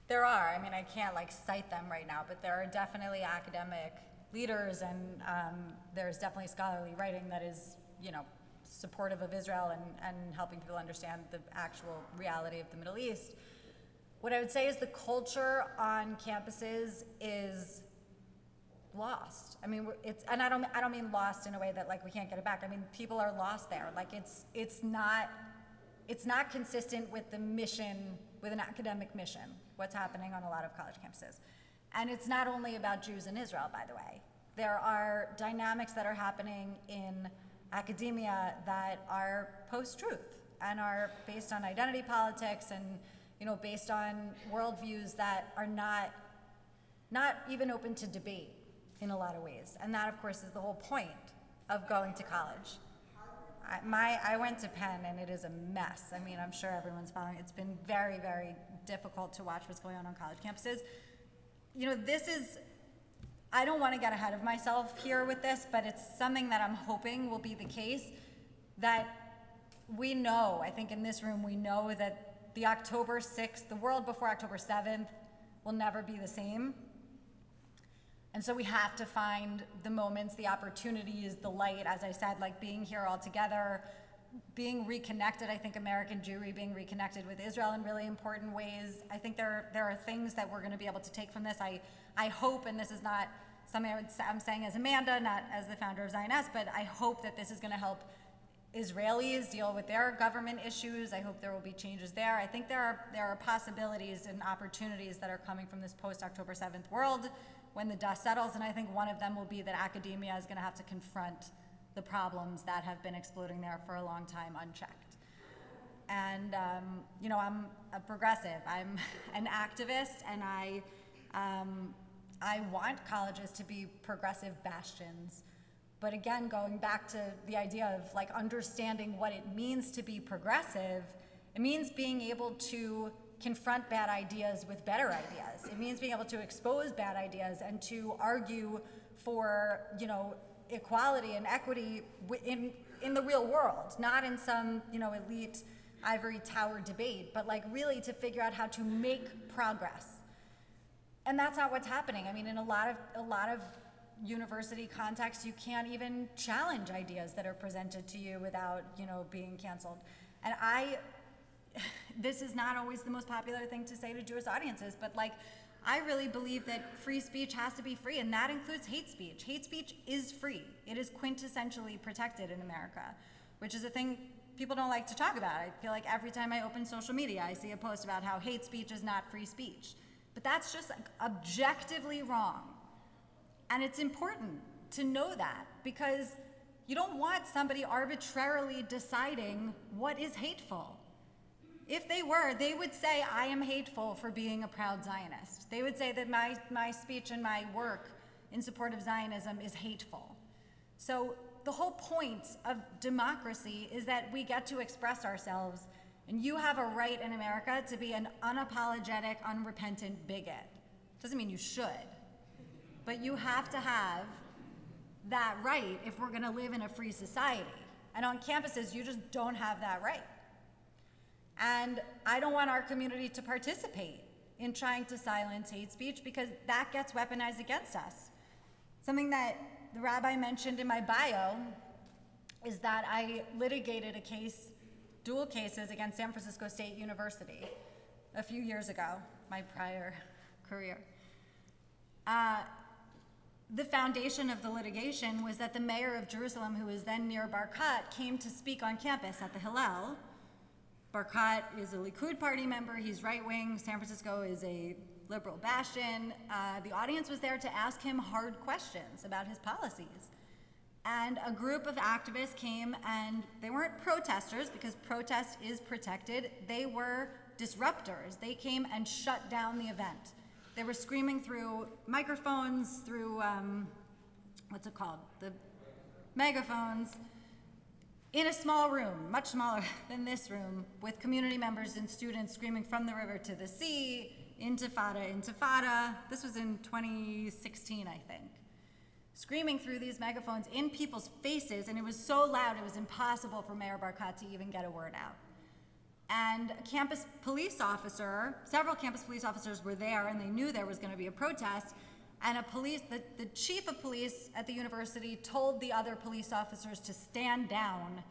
There are. I mean, I can't cite them right now, but there are definitely academic leaders, and there's definitely scholarly writing that is, supportive of Israel and helping people understand the actual reality of the Middle East. What I would say is the culture on campuses is lost. I mean, and I don't mean lost in a way that we can't get it back. I mean, people are lost there. It's not consistent with the mission, with an academic mission, what's happening on a lot of college campuses. And it's not only about Jews in Israel, by the way. There are dynamics that are happening in academia that are post-truth and are based on identity politics and based on worldviews that are not even open to debate in a lot of ways. And that, of course, is the whole point of going to college. I went to Penn, and it is a mess. I mean, I'm sure everyone's following. It's been very, very difficult to watch what's going on college campuses. I don't want to get ahead of myself here with this, but it's something that I'm hoping will be the case, that we know, I think in this room, we know that the October 6th, the world before October 7th, will never be the same. And so we have to find the moments, the opportunities, the light, as I said, being here all together, being reconnected. I think American Jewry being reconnected with Israel in really important ways. I think there are things that we're going to be able to take from this. I hope, and this is not something I'm saying as Amanda, not as the founder of Zioness, but I hope that this is going to help Israelis deal with their government issues. I hope there will be changes there. I think there are possibilities and opportunities that are coming from this post-October 7th world when the dust settles, and I think one of them will be that academia is going to have to confront the problems that have been exploding there for a long time unchecked. And I'm a progressive. I'm an activist, and I want colleges to be progressive bastions. But again, going back to the idea of understanding what it means to be progressive, it means being able to confront bad ideas with better ideas. It means being able to expose bad ideas and to argue for, equality and equity in the real world, not in some, elite ivory tower debate, but like really to figure out how to make progress. And that's not what's happening. I mean, in a lot of university contexts, you can't even challenge ideas that are presented to you without, being canceled. And this is not always the most popular thing to say to Jewish audiences, but like, I really believe that free speech has to be free, and that includes hate speech. Hate speech is free. It is quintessentially protected in America, which is a thing people don't like to talk about. I feel like every time I open social media, I see a post about how hate speech is not free speech. But that's just like objectively wrong. And it's important to know that, because you don't want somebody arbitrarily deciding what is hateful. If they were, they would say, I am hateful for being a proud Zionist. They would say that my speech and my work in support of Zionism is hateful. So the whole point of democracy is that we get to express ourselves, and you have a right in America to be an unapologetic, unrepentant bigot. Doesn't mean you should, but you have to have that right if we're gonna live in a free society. And on campuses, you just don't have that right. And I don't want our community to participate in trying to silence hate speech, because that gets weaponized against us. Something that the rabbi mentioned in my bio is that I litigated a case, dual cases against San Francisco State University a few years ago, my prior career. The foundation of the litigation was that the mayor of Jerusalem, who was then Nir Barkat, came to speak on campus at the Hillel. Barkat is a Likud party member, he's right-wing, San Francisco is a liberal bastion. The audience was there to ask him hard questions about his policies. And a group of activists came, and they weren't protesters, because protest is protected, they were disruptors. They came and shut down the event. They were screaming through microphones, through, the megaphones, in a small room, much smaller than this room, with community members and students screaming from the river to the sea, intifada, intifada. This was in 2016, I think. Screaming through these megaphones in people's faces, and it was so loud it was impossible for Mayor Barkat to even get a word out. And a campus police officer, several campus police officers were there, and they knew there was gonna be a protest, and the chief of police at the university told the other police officers to stand down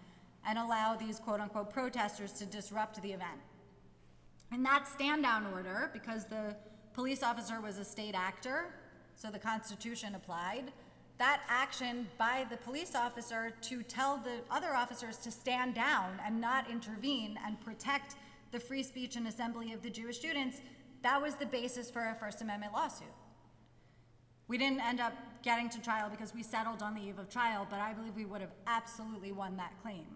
and allow these quote-unquote protesters to disrupt the event. And that stand-down order, because the police officer was a state actor, so the Constitution applied, that action by the police officer to tell the other officers to stand down and not intervene and protect the free speech and assembly of the Jewish students, that was the basis for a First Amendment lawsuit. We didn't end up getting to trial because we settled on the eve of trial, but I believe we would have absolutely won that claim.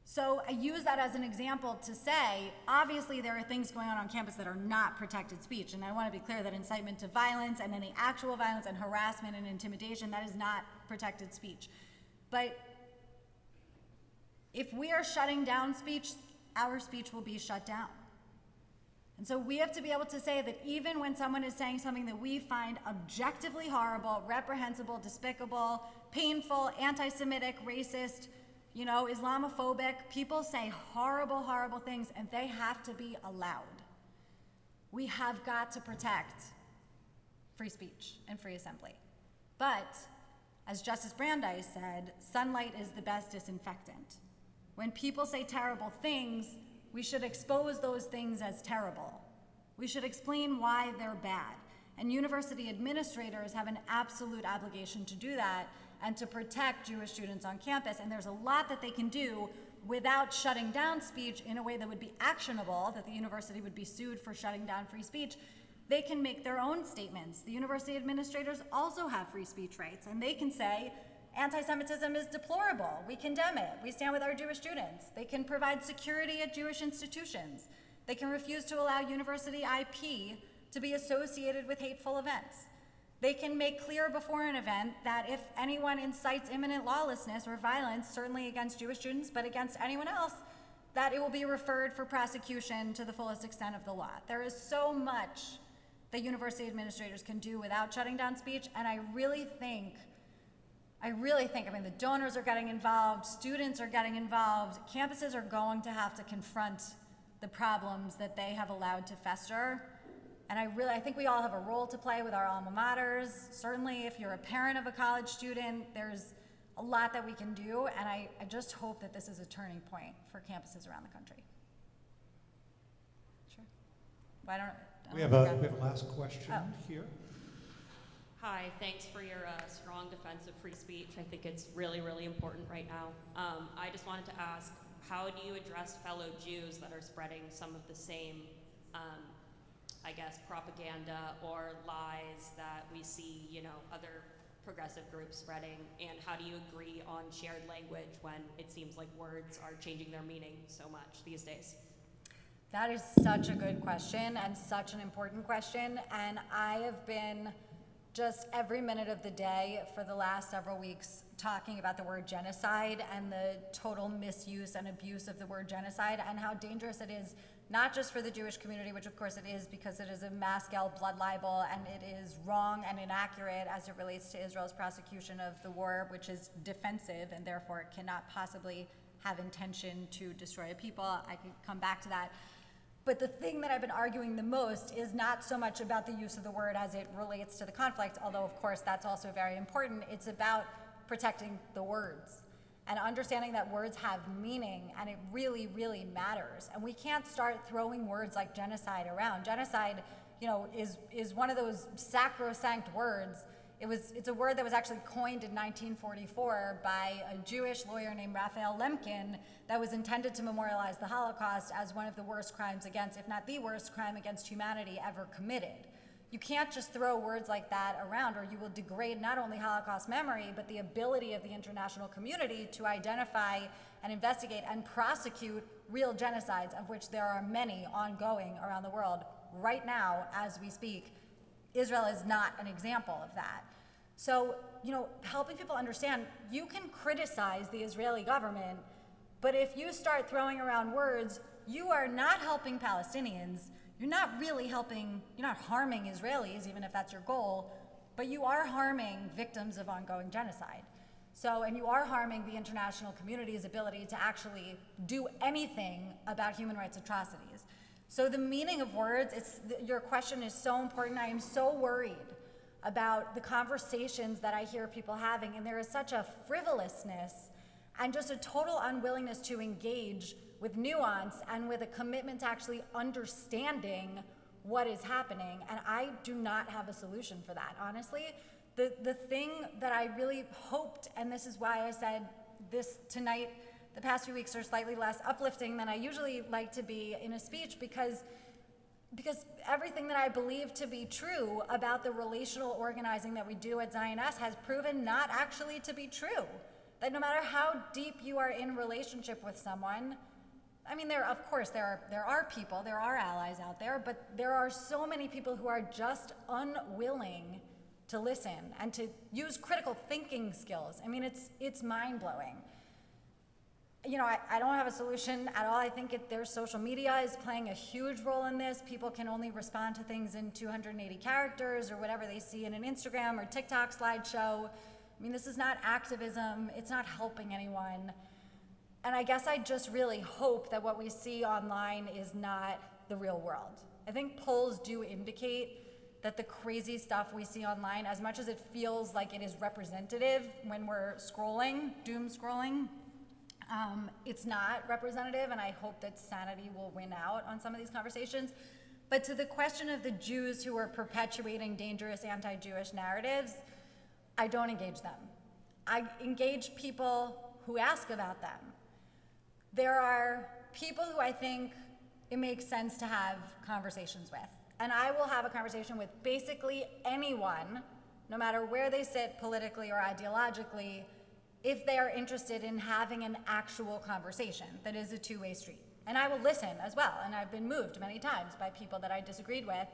So I use that as an example to say, obviously there are things going on campus that are not protected speech, and I want to be clear that incitement to violence and any actual violence and harassment and intimidation, that is not protected speech. But if we are shutting down speech, our speech will be shut down. And so we have to be able to say that even when someone is saying something that we find objectively horrible, reprehensible, despicable, painful, anti-Semitic, racist, Islamophobic, people say horrible, horrible things, and they have to be allowed. We have got to protect free speech and free assembly. But, as Justice Brandeis said, sunlight is the best disinfectant. When people say terrible things, we should expose those things as terrible. We should explain why they're bad. And university administrators have an absolute obligation to do that and to protect Jewish students on campus. And there's a lot that they can do without shutting down speech in a way that would be actionable, that the university would be sued for shutting down free speech. They can make their own statements. The university administrators also have free speech rights, and they can say, anti-Semitism is deplorable. We condemn it. We stand with our Jewish students. They can provide security at Jewish institutions. They can refuse to allow university IP to be associated with hateful events. They can make clear before an event that if anyone incites imminent lawlessness or violence, certainly against Jewish students, but against anyone else, that it will be referred for prosecution to the fullest extent of the law. There is so much that university administrators can do without shutting down speech, and I really think I really think, I mean, the donors are getting involved, students are getting involved, campuses are going to have to confront the problems that they have allowed to fester. And I think we all have a role to play with our alma maters. Certainly, if you're a parent of a college student, there's a lot that we can do, and I just hope that this is a turning point for campuses around the country. Sure. Well, We have a last question here. Hi, thanks for your strong defense of free speech. I think it's really, really important right now. I just wanted to ask, how do you address fellow Jews that are spreading some of the same, I guess, propaganda or lies that we see, you know, other progressive groups spreading? And how do you agree on shared language when it seems like words are changing their meaning so much these days? That is such a good question and such an important question. And I have been just every minute of the day for the last several weeks talking about the word genocide and the total misuse and abuse of the word genocide and how dangerous it is, not just for the Jewish community, which of course it is because it is a mass-scale blood libel and it is wrong and inaccurate as it relates to Israel's prosecution of the war, which is defensive and therefore it cannot possibly have intention to destroy a people. I could come back to that. But the thing that I've been arguing the most is not so much about the use of the word as it relates to the conflict, although of course that's also very important. It's about protecting the words and understanding that words have meaning, and it really, really matters. And we can't start throwing words like genocide around. Genocide, you know, is one of those sacrosanct words. It's a word that was actually coined in 1944 by a Jewish lawyer named Raphael Lemkin that was intended to memorialize the Holocaust as one of the worst crimes against, if not the worst crime against humanity ever committed. You can't just throw words like that around or you will degrade not only Holocaust memory, but the ability of the international community to identify and investigate and prosecute real genocides, of which there are many ongoing around the world right now as we speak. Israel is not an example of that. So, you know, helping people understand, you can criticize the Israeli government, but if you start throwing around words, you are not helping Palestinians. You're not really helping, you're not harming Israelis, even if that's your goal, but you are harming victims of ongoing genocide. So, and you are harming the international community's ability to actually do anything about human rights atrocities. So the meaning of words, your question is so important. I am so worried about the conversations that I hear people having, and there is such a frivolousness and just a total unwillingness to engage with nuance and with a commitment to actually understanding what is happening, and I do not have a solution for that, honestly. The thing that I really hoped, and this is why I said this tonight, the past few weeks are slightly less uplifting than I usually like to be in a speech because everything that I believe to be true about the relational organizing that we do at Zioness has proven not actually to be true. That no matter how deep you are in relationship with someone, I mean, of course there are people, there are allies out there, but there are so many people who are just unwilling to listen and to use critical thinking skills. I mean, it's mind-blowing. You know, I don't have a solution at all. I think their social media is playing a huge role in this. People can only respond to things in 280 characters or whatever they see in an Instagram or TikTok slideshow. I mean, this is not activism. It's not helping anyone. And I guess I just really hope that what we see online is not the real world. I think polls do indicate that the crazy stuff we see online, as much as it feels like it is representative when we're scrolling, doom scrolling, it's not representative, and I hope that sanity will win out on some of these conversations. But to the question of the Jews who are perpetuating dangerous anti-Jewish narratives, I don't engage them. I engage people who ask about them. There are people who I think it makes sense to have conversations with. And I will have a conversation with basically anyone, no matter where they sit politically or ideologically, if they are interested in having an actual conversation that is a two-way street. And I will listen as well, and I've been moved many times by people that I disagreed with,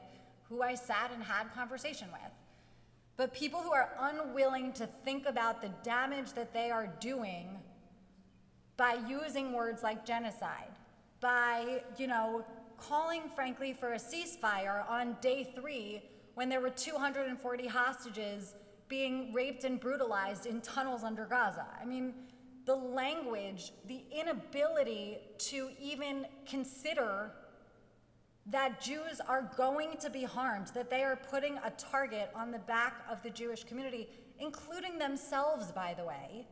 who I sat and had conversation with. But people who are unwilling to think about the damage that they are doing by using words like genocide, by, you know, calling, frankly, for a ceasefire on day 3 when there were 240 hostages being raped and brutalized in tunnels under Gaza. I mean, the language, the inability to even consider that Jews are going to be harmed, that they are putting a target on the back of the Jewish community, including themselves, by the way.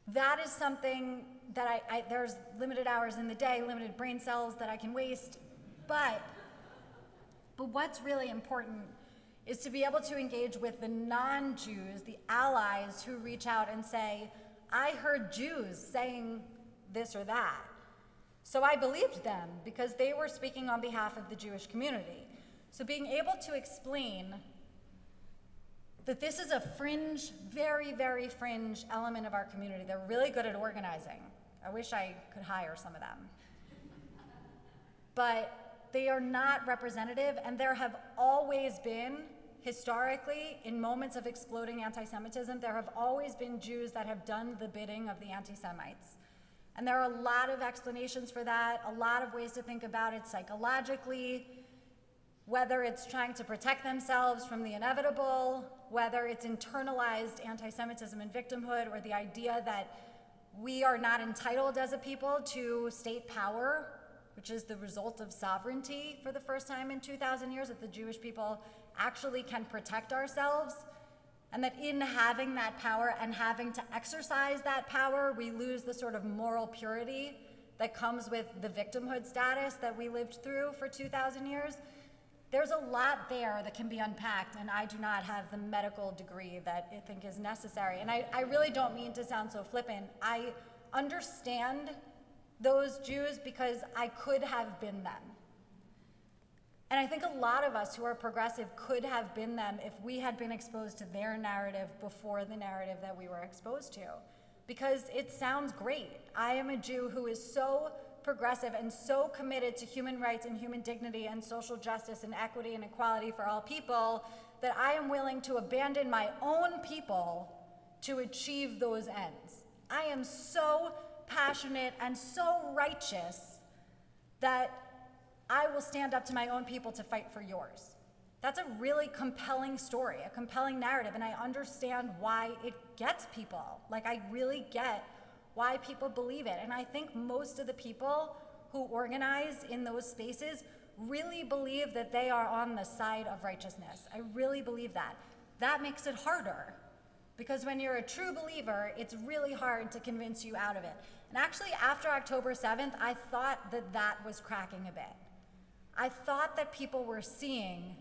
That is something that there's limited hours in the day, limited brain cells that I can waste, but what's really important is to be able to engage with the non-Jews, the allies who reach out and say, I heard Jews saying this or that. So I believed them because they were speaking on behalf of the Jewish community. So being able to explain that this is a fringe, very, very fringe element of our community. They're really good at organizing. I wish I could hire some of them. But they are not representative, and there have always been, historically, in moments of exploding anti-Semitism, there have always been Jews that have done the bidding of the anti-Semites. And there are a lot of explanations for that, a lot of ways to think about it psychologically, whether it's trying to protect themselves from the inevitable, whether it's internalized anti-Semitism and victimhood, or the idea that we are not entitled as a people to state power, which is the result of sovereignty for the first time in 2,000 years, that the Jewish people actually can protect ourselves, and that in having that power and having to exercise that power, we lose the sort of moral purity that comes with the victimhood status that we lived through for 2,000 years. There's a lot there that can be unpacked, and I do not have the medical degree that I think is necessary. And I really don't mean to sound so flippant. I understand those Jews because I could have been them. And I think a lot of us who are progressive could have been them if we had been exposed to their narrative before the narrative that we were exposed to. Because it sounds great. I am a Jew who is so progressive and so committed to human rights and human dignity and social justice and equity and equality for all people that I am willing to abandon my own people to achieve those ends. I am so passionate and so righteous that I will stand up to my own people to fight for yours. That's a really compelling story, a compelling narrative, and I understand why it gets people. Like, I really get why people believe it. And I think most of the people who organize in those spaces really believe that they are on the side of righteousness. I really believe that. That makes it harder, because when you're a true believer, it's really hard to convince you out of it. And actually, after October 7th, I thought that that was cracking a bit. I thought that people were seeing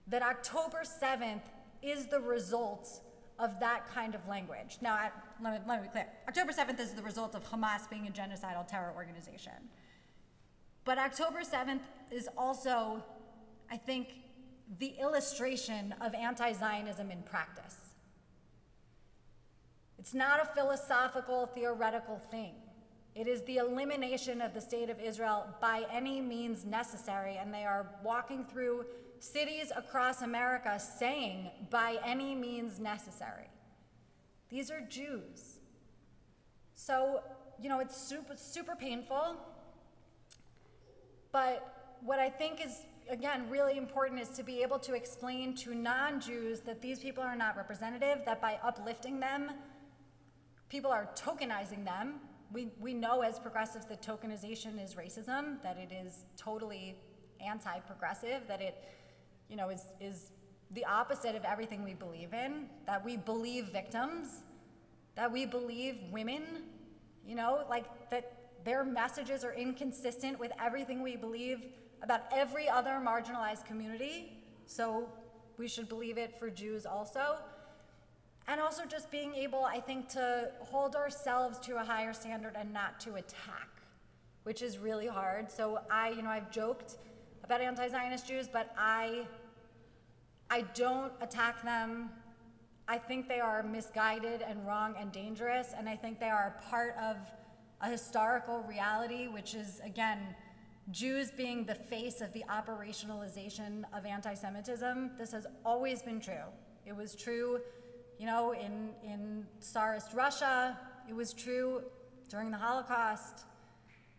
that October 7th is the result of that kind of language. Now, let me be clear. October 7th is the result of Hamas being a genocidal terror organization. But October 7th is also, I think, the illustration of anti-Zionism in practice. It's not a philosophical, theoretical thing. It is the elimination of the state of Israel by any means necessary, and they are walking through cities across America saying, by any means necessary. These are Jews. So, it's super painful, but what I think is, again, really important is to be able to explain to non-Jews that these people are not representative, that by uplifting them, people are tokenizing them. We know as progressives that tokenization is racism, that it is totally anti-progressive, that it is the opposite of everything we believe in, that we believe victims, that we believe women, that their messages are inconsistent with everything we believe about every other marginalized community, so we should believe it for Jews also. And also just being able, I think, to hold ourselves to a higher standard and not to attack, which is really hard. So I've joked about anti-Zionist Jews, but I don't attack them. I think they are misguided and wrong and dangerous, and I think they are a part of a historical reality, which is, again, Jews being the face of the operationalization of anti-Semitism. This has always been true. It was true in Tsarist Russia. It was true during the Holocaust.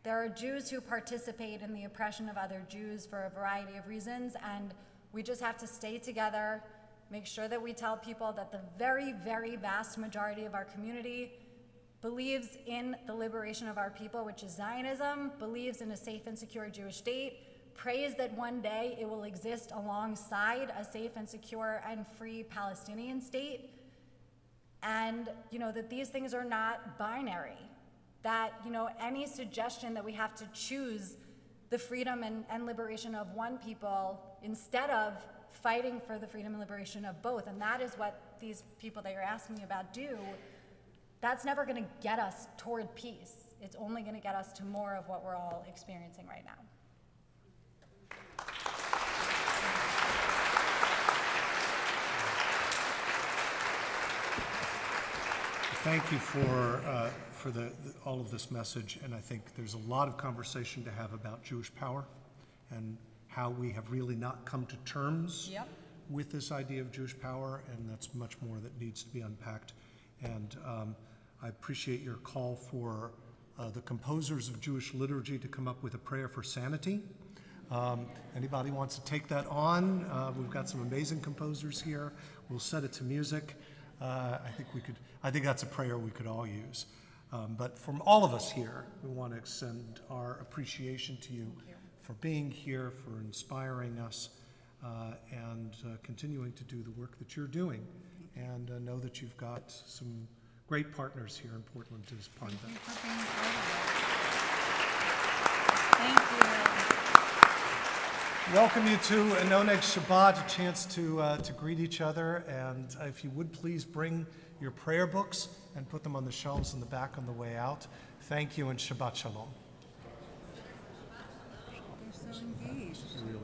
There are Jews who participate in the oppression of other Jews for a variety of reasons, and we just have to stay together, make sure that we tell people that the very, very vast majority of our community believes in the liberation of our people, which is Zionism, believes in a safe and secure Jewish state, prays that one day it will exist alongside a safe and secure and free Palestinian state, and that these things are not binary, that any suggestion that we have to choose the freedom and liberation of one people instead of fighting for the freedom and liberation of both, and that is what these people that you're asking me about do, that's never going to get us toward peace. It's only going to get us to more of what we're all experiencing right now. Thank you for all of this message, and I think there's a lot of conversation to have about Jewish power and how we have really not come to terms with this idea of Jewish power, and that's much more that needs to be unpacked. And I appreciate your call for the composers of Jewish liturgy to come up with a prayer for sanity. Anybody wants to take that on? We've got some amazing composers here. We'll set it to music. I think that's a prayer we could all use. But from all of us here, we want to extend our appreciation to you for being here, for inspiring us, and continuing to do the work that you're doing. And know that you've got some great partners here in Portland as part of that. Thank you for being part of it. Thank you. Welcome you to Anoneg Shabbat, a chance to greet each other. And if you would please bring your prayer books and put them on the shelves in the back on the way out. Thank you and Shabbat Shalom. You're so engaged. Really.